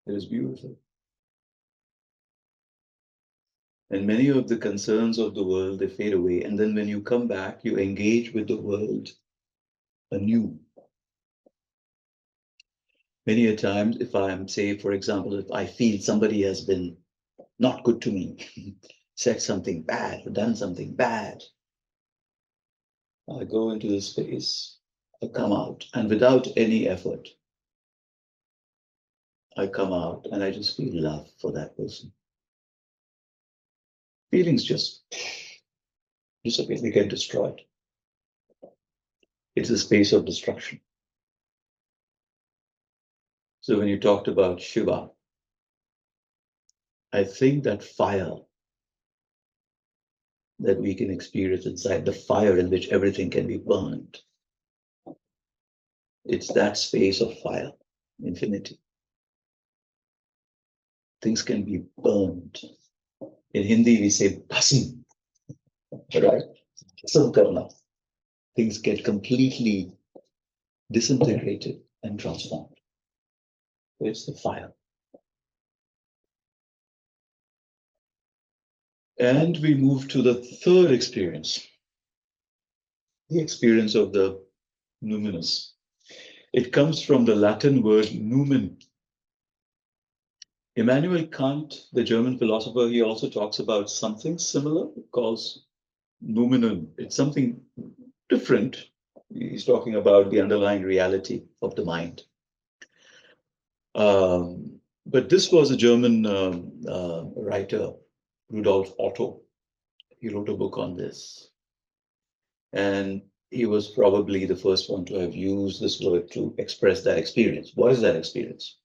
It is beautiful. And many of the concerns of the world, they fade away. And then when you come back, you engage with the world anew. Many a times, if I'm, say, for example, if I feel somebody has been not good to me, said something bad, or done something bad, I go into the space, I come out, and without any effort, I come out and I just feel love for that person. Feelings just disappear, they get destroyed. It's a space of destruction. So when you talked about Shiva, I think that fire that we can experience inside, the fire in which everything can be burned, it's that space of fire, infinity. Things can be burned. In Hindi, we say bhasm, right? Bhasm karna. Things get completely disintegrated and transformed. It's the fire. And we move to the third experience, the experience of the numinous. It comes from the Latin word numen. Immanuel Kant, the German philosopher, he also talks about something similar, calls noumenon. It's something different. He's talking about the underlying reality of the mind. But this was a German writer, Rudolf Otto. He wrote a book on this. And he was probably the first one to have used this word to express that experience. What is that experience?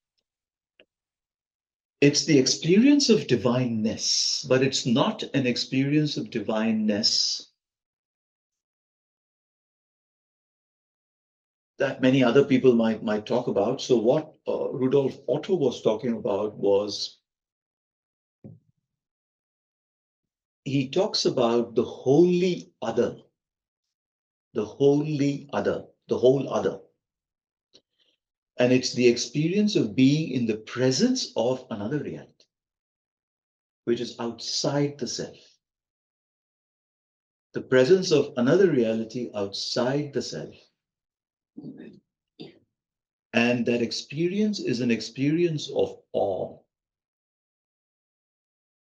It's the experience of divineness, but it's not an experience of divineness that many other people might talk about. So what Rudolf Otto was talking about was, he talks about the wholly other, the wholly other, the whole other. And it's the experience of being in the presence of another reality, which is outside the self. The presence of another reality outside the self. And that experience is an experience of awe.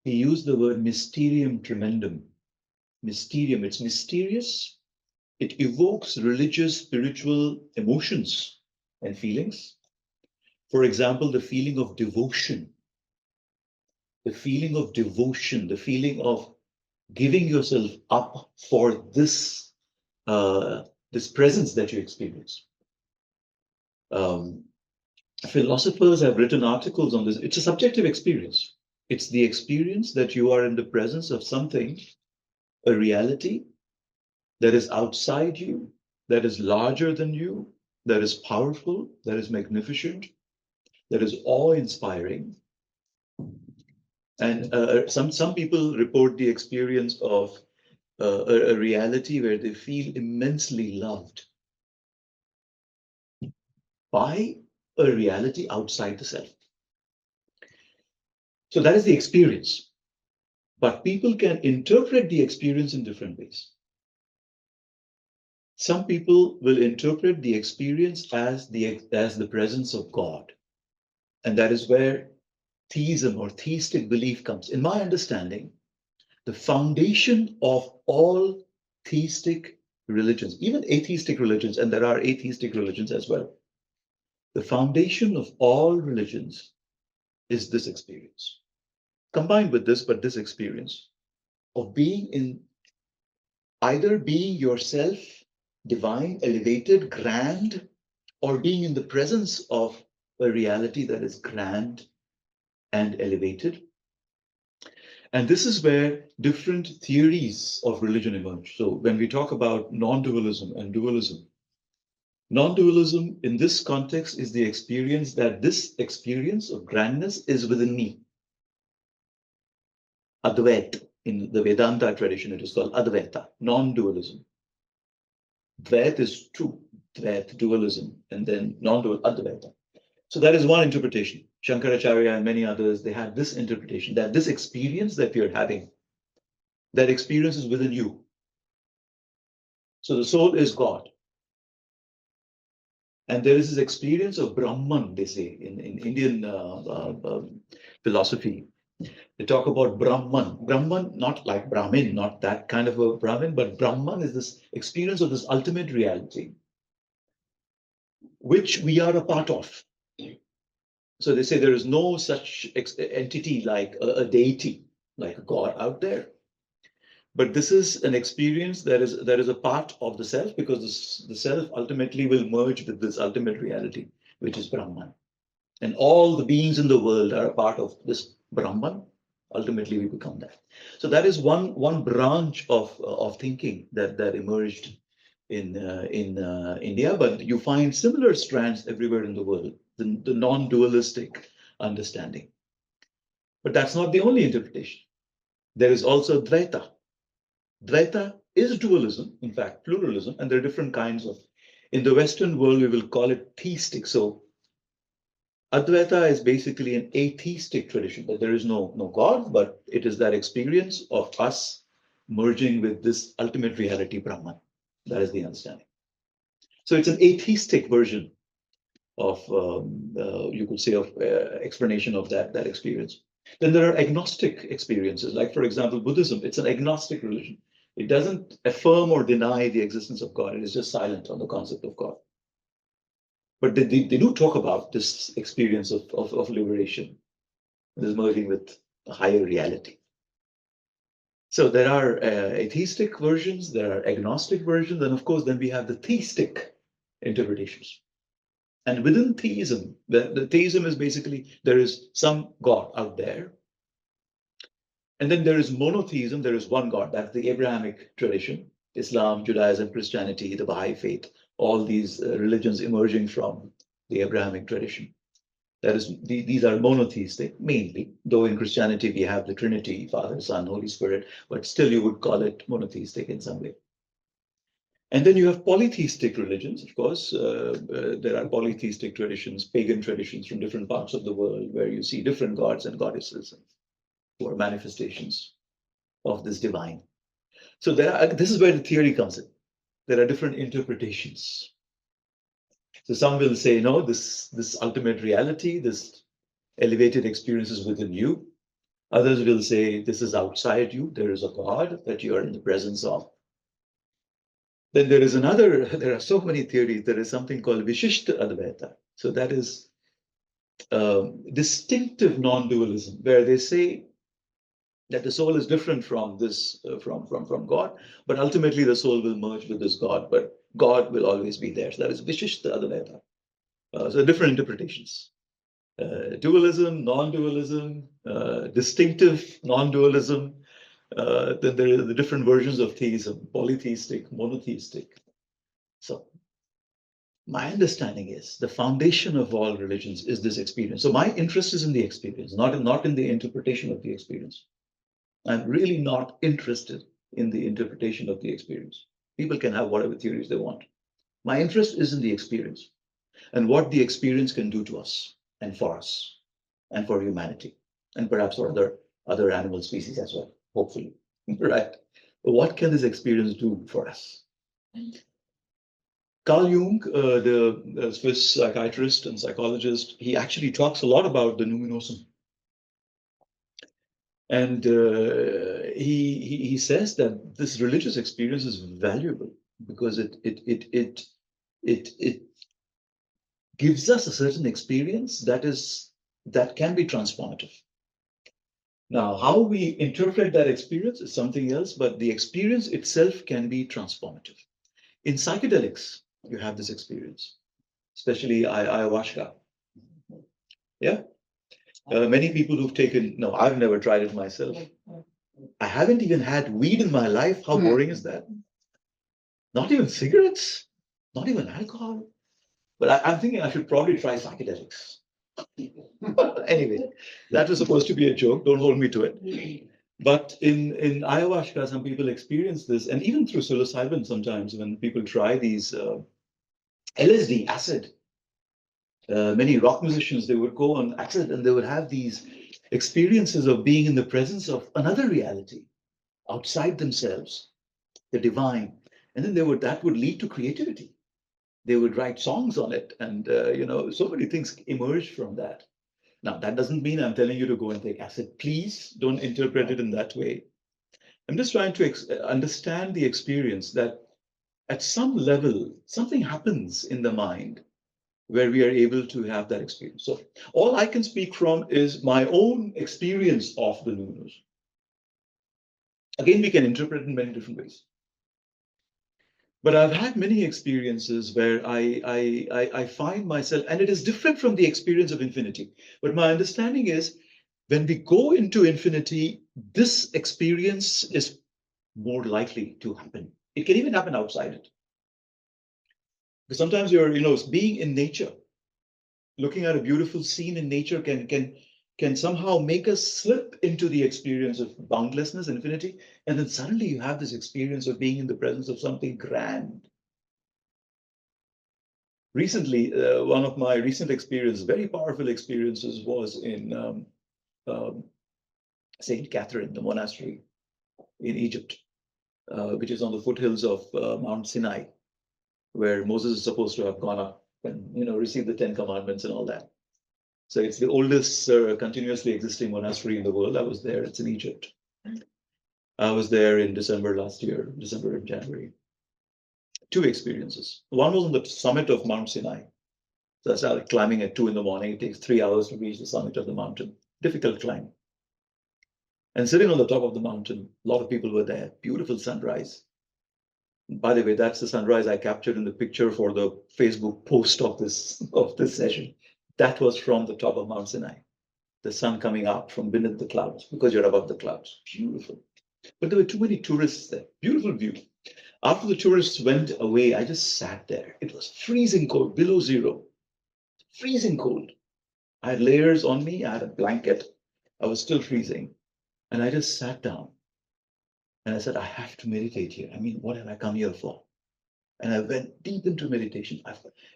He used the word mysterium tremendum. Mysterium, it's mysterious. It evokes religious, spiritual emotions and feelings. For example, the feeling of devotion. The feeling of devotion, the feeling of giving yourself up for this, this presence that you experience. Philosophers have written articles on this. It's a subjective experience. It's the experience that you are in the presence of something, a reality that is outside you, that is larger than you, that is powerful, that is magnificent, that is awe-inspiring. And some people report the experience of a reality where they feel immensely loved by a reality outside the self. So that is the experience. But people can interpret the experience in different ways. Some people will interpret the experience as the presence of God. And that is where theism or theistic belief comes. In my understanding, the foundation of all theistic religions, even atheistic religions, and there are atheistic religions as well, the foundation of all religions is this experience. Combined with this, but this experience of being in either being yourself, divine, elevated, grand, or being in the presence of a reality that is grand and elevated. And this is where different theories of religion emerge. So when we talk about non-dualism and dualism, non-dualism in this context is the experience that this experience of grandness is within me. Advaita, in the Vedanta tradition, it is called Advaita, non-dualism. Dvaita is true, Dvaita, dualism, and then non-dual Advaita. So that is one interpretation. Shankaracharya and many others, they had this interpretation that this experience that we are having, that experience is within you. So the soul is God. And there is this experience of Brahman, they say, in Indian philosophy. They talk about Brahman. Brahman, not like Brahmin, not that kind of a Brahmin, but Brahman is this experience of this ultimate reality, which we are a part of. So they say there is no such entity like a deity, like a God out there. But this is an experience that is a part of the self, because the self ultimately will merge with this ultimate reality, which is Brahman. And all the beings in the world are a part of this Brahman. Ultimately, we become that. So that is one branch of thinking that emerged in India. But you find similar strands everywhere in the world. The non-dualistic understanding. But that's not the only interpretation. There is also Dvaita. Dvaita is dualism, in fact, pluralism, and there are different kinds of. In the Western world, we will call it theistic. So Advaita is basically an atheistic tradition, that there is no God, but it is that experience of us merging with this ultimate reality, Brahman. That is the understanding. So it's an atheistic version of, you could say, of explanation of that experience. Then there are agnostic experiences, like, for example, Buddhism. It's an agnostic religion. It doesn't affirm or deny the existence of God. It is just silent on the concept of God. But they do talk about this experience of liberation, this merging with a higher reality. So there are atheistic versions, there are agnostic versions, and of course, then we have the theistic interpretations. And within theism, the theism is basically there is some God out there. And then there is monotheism, there is one God. That's the Abrahamic tradition. Islam, Judaism, Christianity, the Baha'i faith, all these religions emerging from the Abrahamic tradition. That is, these are monotheistic mainly, though in Christianity we have the Trinity, Father, Son, Holy Spirit, but still you would call it monotheistic in some way. And then you have polytheistic religions, of course. There are polytheistic traditions, pagan traditions from different parts of the world where you see different gods and goddesses who are manifestations of this divine. So this is where the theory comes in. There are different interpretations. So some will say, no, this ultimate reality, this elevated experience is within you. Others will say, this is outside you. There is a God that you are in the presence of. Then there are so many theories. There is something called Vishishta Advaita. So that is distinctive non-dualism, where they say that the soul is different from this, from God, but ultimately the soul will merge with this God, but God will always be there. So that is Vishishta Advaita. So different interpretations. Dualism, non-dualism, distinctive non-dualism. Then there are the different versions of theism, polytheistic, monotheistic. So my understanding is the foundation of all religions is this experience. So my interest is in the experience, not in the interpretation of the experience. I'm really not interested in the interpretation of the experience. People can have whatever theories they want. My interest is in the experience and what the experience can do to us and for us and for humanity and perhaps for other animal species as well, hopefully, right? What can this experience do for us? Carl Jung, the Swiss psychiatrist and psychologist, he actually talks a lot about the numinosum. And he says that this religious experience is valuable because it gives us a certain experience that can be transformative. Now, how we interpret that experience is something else, but the experience itself can be transformative. In psychedelics, you have this experience, especially ayahuasca. Yeah. Many people who've taken, no, I've never tried it myself. I haven't even had weed in my life. How boring is that? Not even cigarettes, not even alcohol. But I'm thinking I should probably try psychedelics. Anyway, that was supposed to be a joke. Don't hold me to it. But in ayahuasca, some people experience this, and even through psilocybin sometimes when people try these LSD, acid, many rock musicians, they would go on acid and they would have these experiences of being in the presence of another reality outside themselves, the divine. And then that would lead to creativity. They would write songs on it. And, so many things emerge from that. Now, that doesn't mean I'm telling you to go and take acid. Please don't interpret it in that way. I'm just trying to understand the experience that at some level, something happens in the mind where we are able to have that experience. So all I can speak from is my own experience of the Numinous. Again, we can interpret it in many different ways. But I've had many experiences where I find myself, and it is different from the experience of infinity. But my understanding is when we go into infinity, this experience is more likely to happen. It can even happen outside it. Because sometimes being in nature, looking at a beautiful scene in nature can somehow make us slip into the experience of boundlessness, infinity, and then suddenly you have this experience of being in the presence of something grand. Recently, one of my recent experiences, very powerful experiences, was in Saint Catherine, the monastery in Egypt, which is on the foothills of Mount Sinai, where Moses is supposed to have gone up and received the 10 Commandments and all that. So it's the oldest continuously existing monastery in the world. I was there. It's in Egypt. I was there in December last year, December and January. Two experiences. One was on the summit of Mount Sinai. So I started climbing at 2 in the morning. It takes 3 hours to reach the summit of the mountain. Difficult climb. And sitting on the top of the mountain, a lot of people were there. Beautiful sunrise. By the way, that's the sunrise I captured in the picture for the Facebook post of this session. That was from the top of Mount Sinai. The sun coming out from beneath the clouds because you're above the clouds. Beautiful. But there were too many tourists there. Beautiful view. After the tourists went away, I just sat there. It was freezing cold, below zero. Freezing cold. I had layers on me. I had a blanket. I was still freezing. And I just sat down. And I said, I have to meditate here. I mean, what have I come here for? And I went deep into meditation.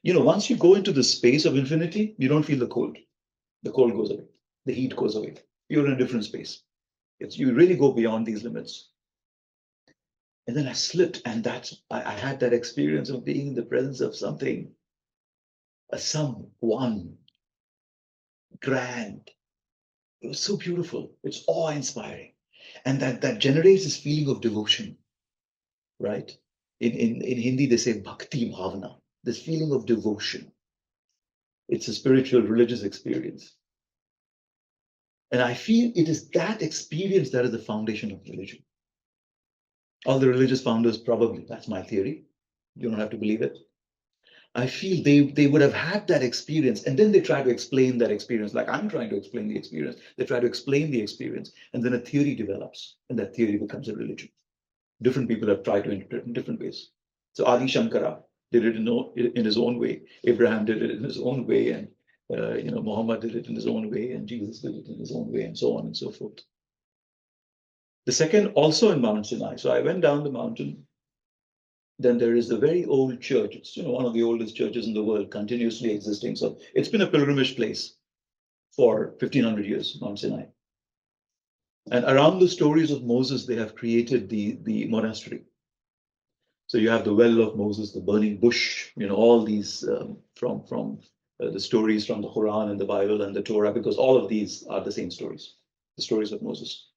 Once you go into the space of infinity, you don't feel the cold. The cold goes away. The heat goes away. You're in a different space. You really go beyond these limits. And then I slipped, and I had that experience of being in the presence of something, someone grand. It was so beautiful. It's awe-inspiring. And that generates this feeling of devotion, right? In Hindi, they say bhakti bhavana, this feeling of devotion. It's a spiritual, religious experience. And I feel it is that experience that is the foundation of religion. All the religious founders, probably, that's my theory. You don't have to believe it. I feel they would have had that experience, and then they try to explain that experience, like I'm trying to explain the experience. They try to explain the experience, and then a theory develops, and that theory becomes a religion. Different people have tried to interpret it in different ways. So Adi Shankara did it in his own way. Abraham did it in his own way, and Muhammad did it in his own way, and Jesus did it in his own way, and so on and so forth. The second, also in Mount Sinai. So I went down the mountain. Then there is a very old church. It's one of the oldest churches in the world, continuously existing. So it's been a pilgrimage place for 1500 years, Mount Sinai. And around the stories of Moses, they have created the monastery. So you have the well of Moses, the burning bush, all these from the stories from the Quran and the Bible and the Torah, because all of these are the same stories, the stories of Moses.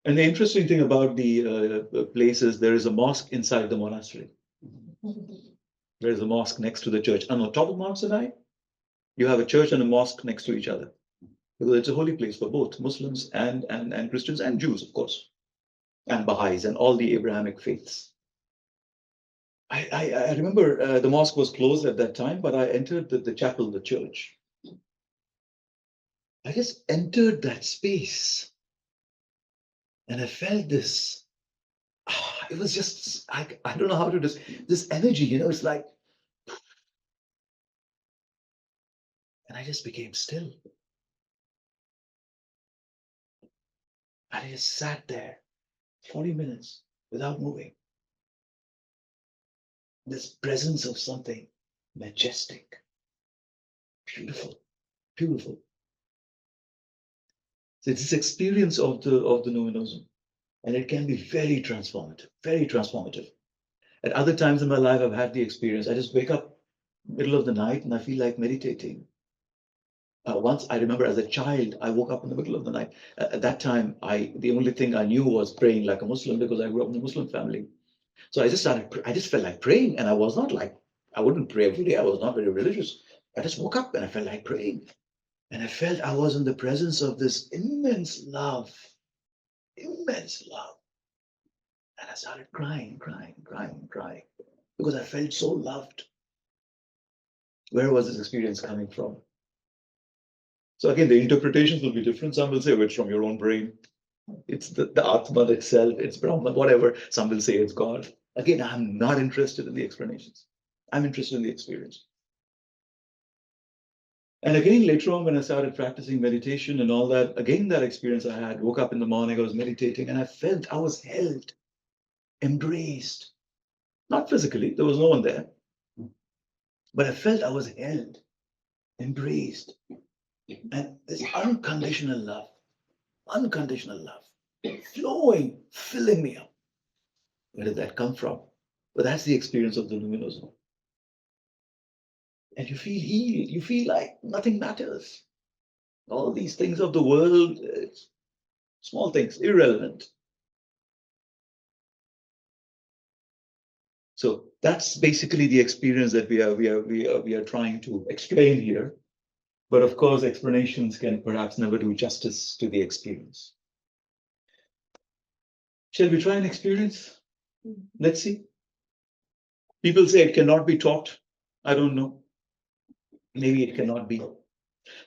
And the interesting thing about the place is there is a mosque inside the monastery. There is a mosque next to the church. And on top of Mount Sinai, you have a church and a mosque next to each other. Because it's a holy place for both Muslims and Christians and Jews, of course, and Baha'is and all the Abrahamic faiths. I remember the mosque was closed at that time, but I entered the chapel, the church. I just entered that space and I felt this. It was just, I don't know how to describe this energy, it's like, and I just became still. And I just sat there 40 minutes without moving. This presence of something majestic, beautiful, beautiful. So it's this experience of the Numinous, and it can be very transformative, very transformative. At other times in my life, I've had the experience. I just wake up middle of the night and I feel like meditating. Once I remember as a child, I woke up in the middle of the night. At that time, the only thing I knew was praying like a Muslim because I grew up in a Muslim family. So I just felt like praying, and I was not like, I wouldn't pray every day. I was not very religious. I just woke up and I felt like praying. And I felt I was in the presence of this immense love, immense love. And I started crying, crying, crying, crying, because I felt so loved. Where was this experience coming from? So again, the interpretations will be different. Some will say, oh, it's from your own brain. It's the Atman itself, it's Brahman, whatever. Some will say it's God. Again, I'm not interested in the explanations. I'm interested in the experience. And again, later on, when I started practicing meditation and all that, again, that experience I had, woke up in the morning, I was meditating, and I felt I was held, embraced. Not physically, there was no one there. But I felt I was held, embraced. And this unconditional love, flowing, filling me up. Where did that come from? But that's the experience of the Numinous. And you feel healed. You feel like nothing matters. All these things of the world, small things, irrelevant. So that's basically the experience that we are trying to explain here. But of course, explanations can perhaps never do justice to the experience. Shall we try an experience? Let's see. People say it cannot be taught. I don't know. Maybe it cannot be.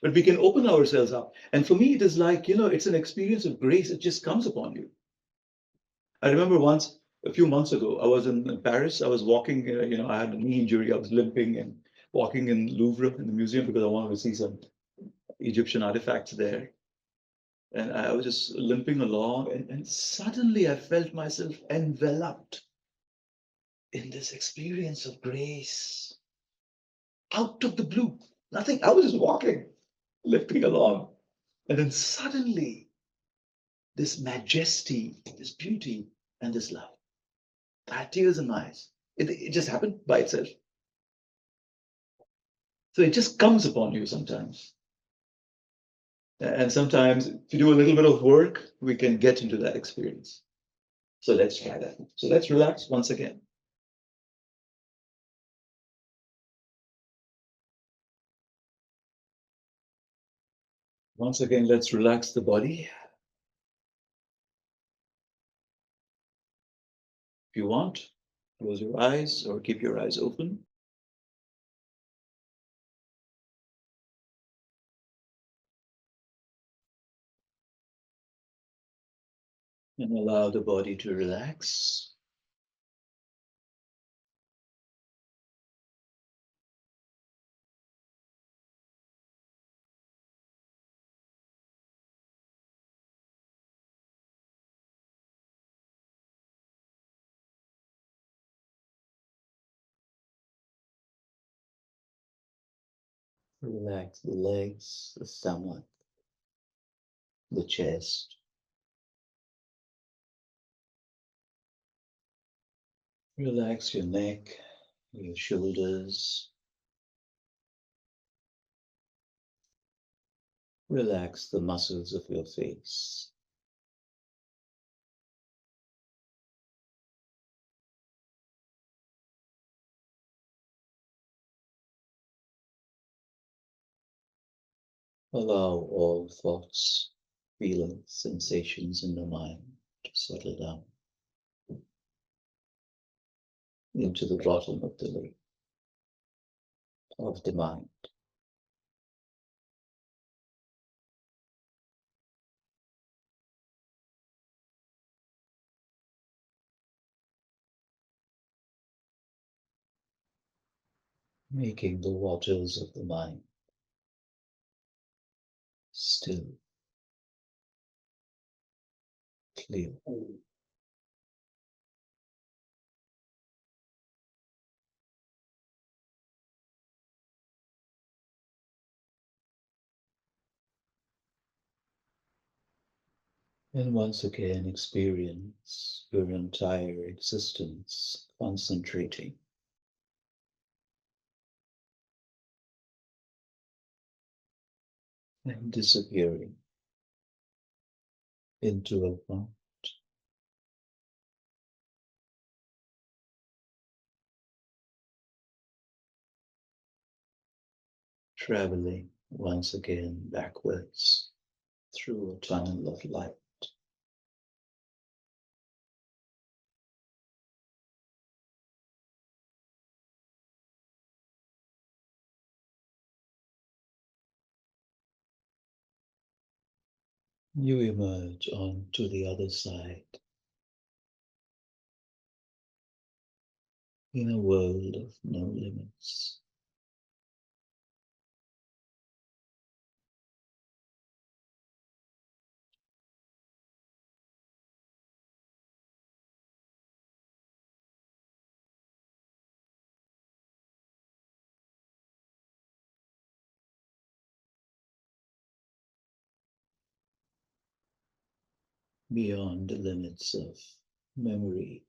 But we can open ourselves up. And for me, it is like, it's an experience of grace. It just comes upon you. I remember once, a few months ago, I was in Paris. I was walking, I had a knee injury. I was limping and walking in Louvre in the museum because I wanted to see some Egyptian artifacts there. And I was just limping along, and suddenly I felt myself enveloped in this experience of grace. Out of the blue, nothing. I was just walking, limping along. And then suddenly, this majesty, this beauty, and this love. I had tears in my eyes. It just happened by itself. So it just comes upon you sometimes. And sometimes, if you do a little bit of work, we can get into that experience. So let's try that. So let's relax once again. Once again, let's relax the body. If you want, close your eyes or keep your eyes open. And allow the body to relax. Relax the legs, the stomach, the chest. Relax your neck, your shoulders. Relax the muscles of your face. Allow all thoughts, feelings, sensations in the mind to settle down into the bottom of the lake of the mind. Making the waters of the mind still, clear. And once again experience your entire existence concentrating and disappearing into a point, traveling once again backwards through a tunnel of light. You emerge onto the other side in a world of no limits. Beyond the limits of memory,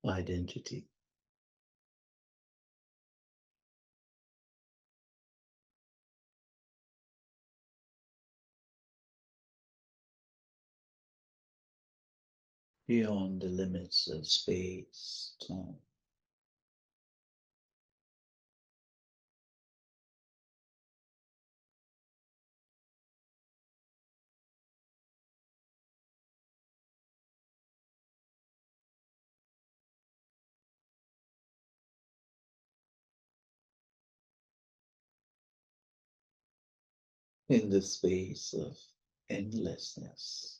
identity, beyond the limits of space, time. In the space of endlessness.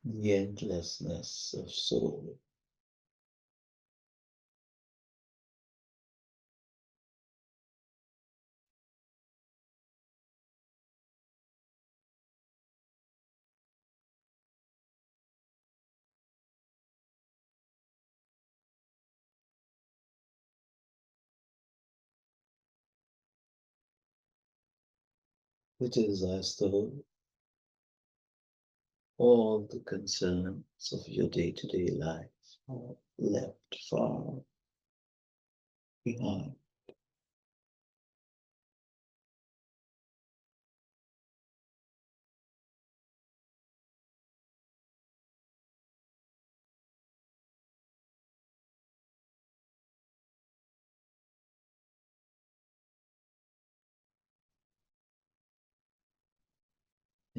The endlessness of soul. It is as though all the concerns of your day-to-day life are left far behind.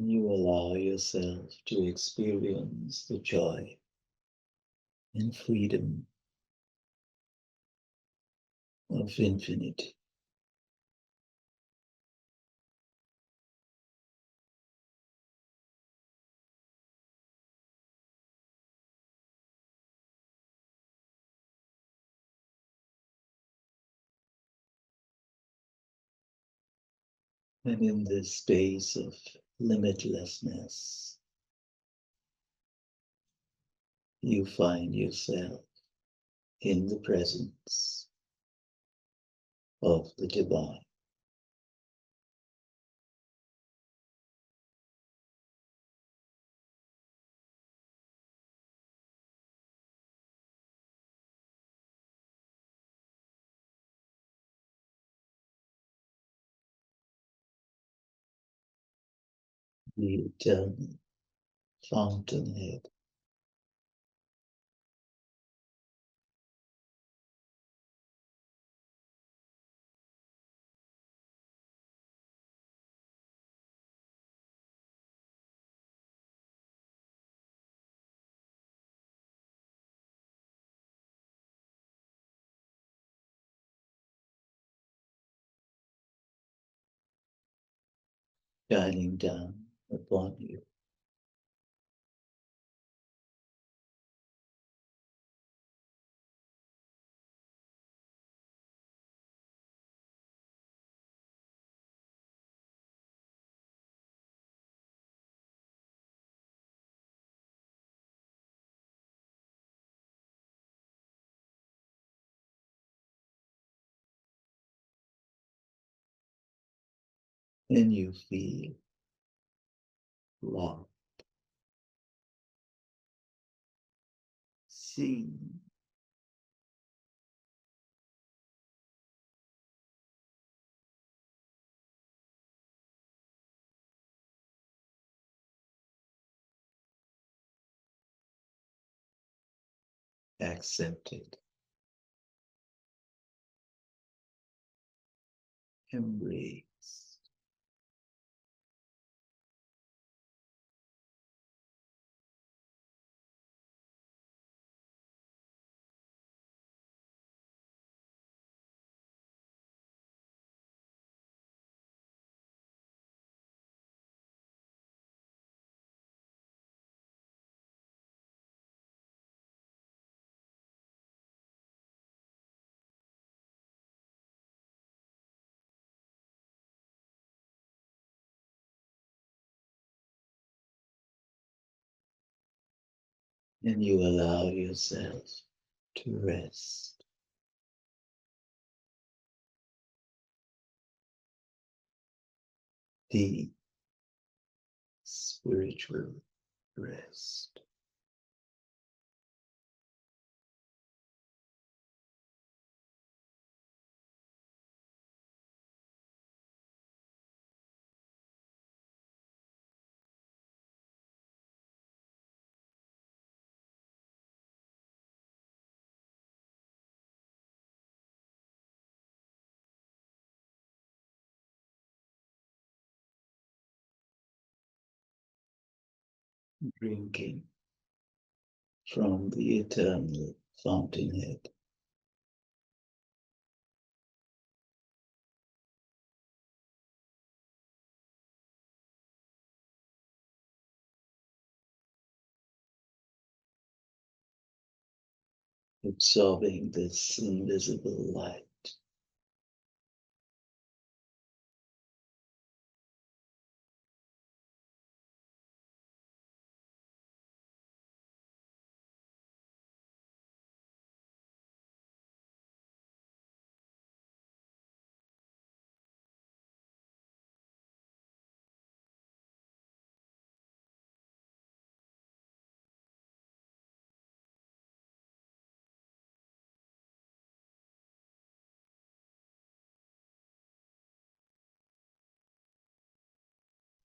And you allow yourself to experience the joy and freedom of infinity. And in this space of limitlessness, you find yourself in the presence of the divine. The eternal fountainhead. Shining down upon you. And you feel love, seen, accepted, embraced. And you allow yourself to rest. Deep spiritual rest. Drinking from the eternal fountainhead. Absorbing this invisible light.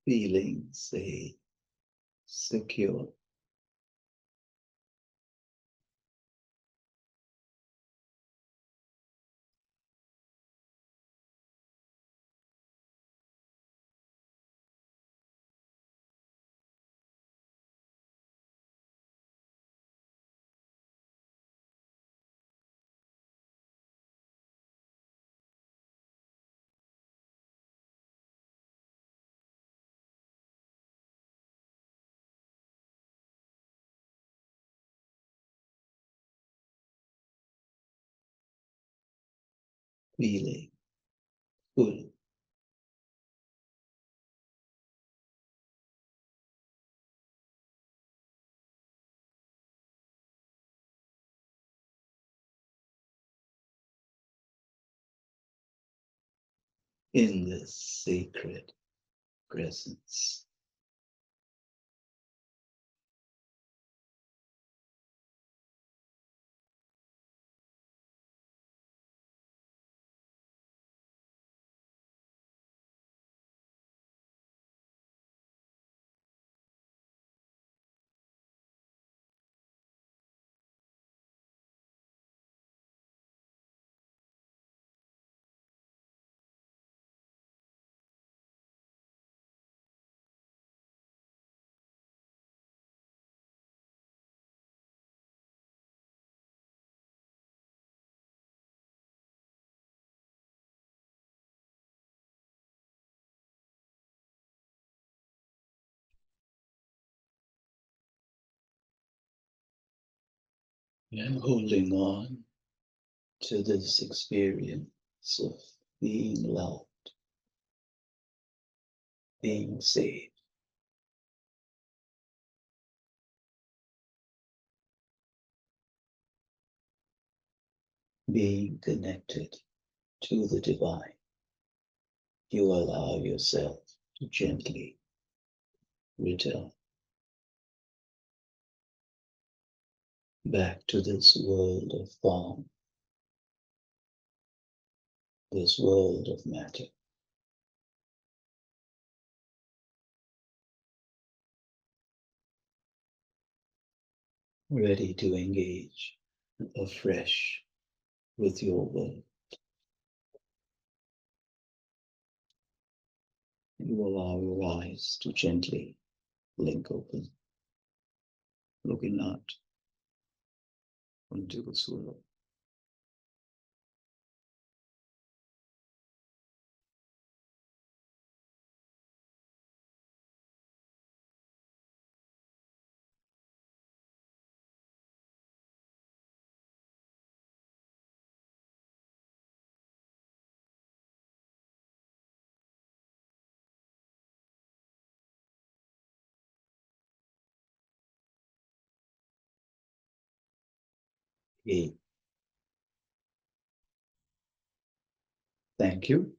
Feeling safe, secure, feeling full. In this sacred presence. And holding on to this experience of being loved, being safe, being connected to the divine. You allow yourself to gently return back to this world of form, this world of matter, ready to engage afresh with your world. You allow your eyes to gently blink open, looking out into this world. Hey, thank you.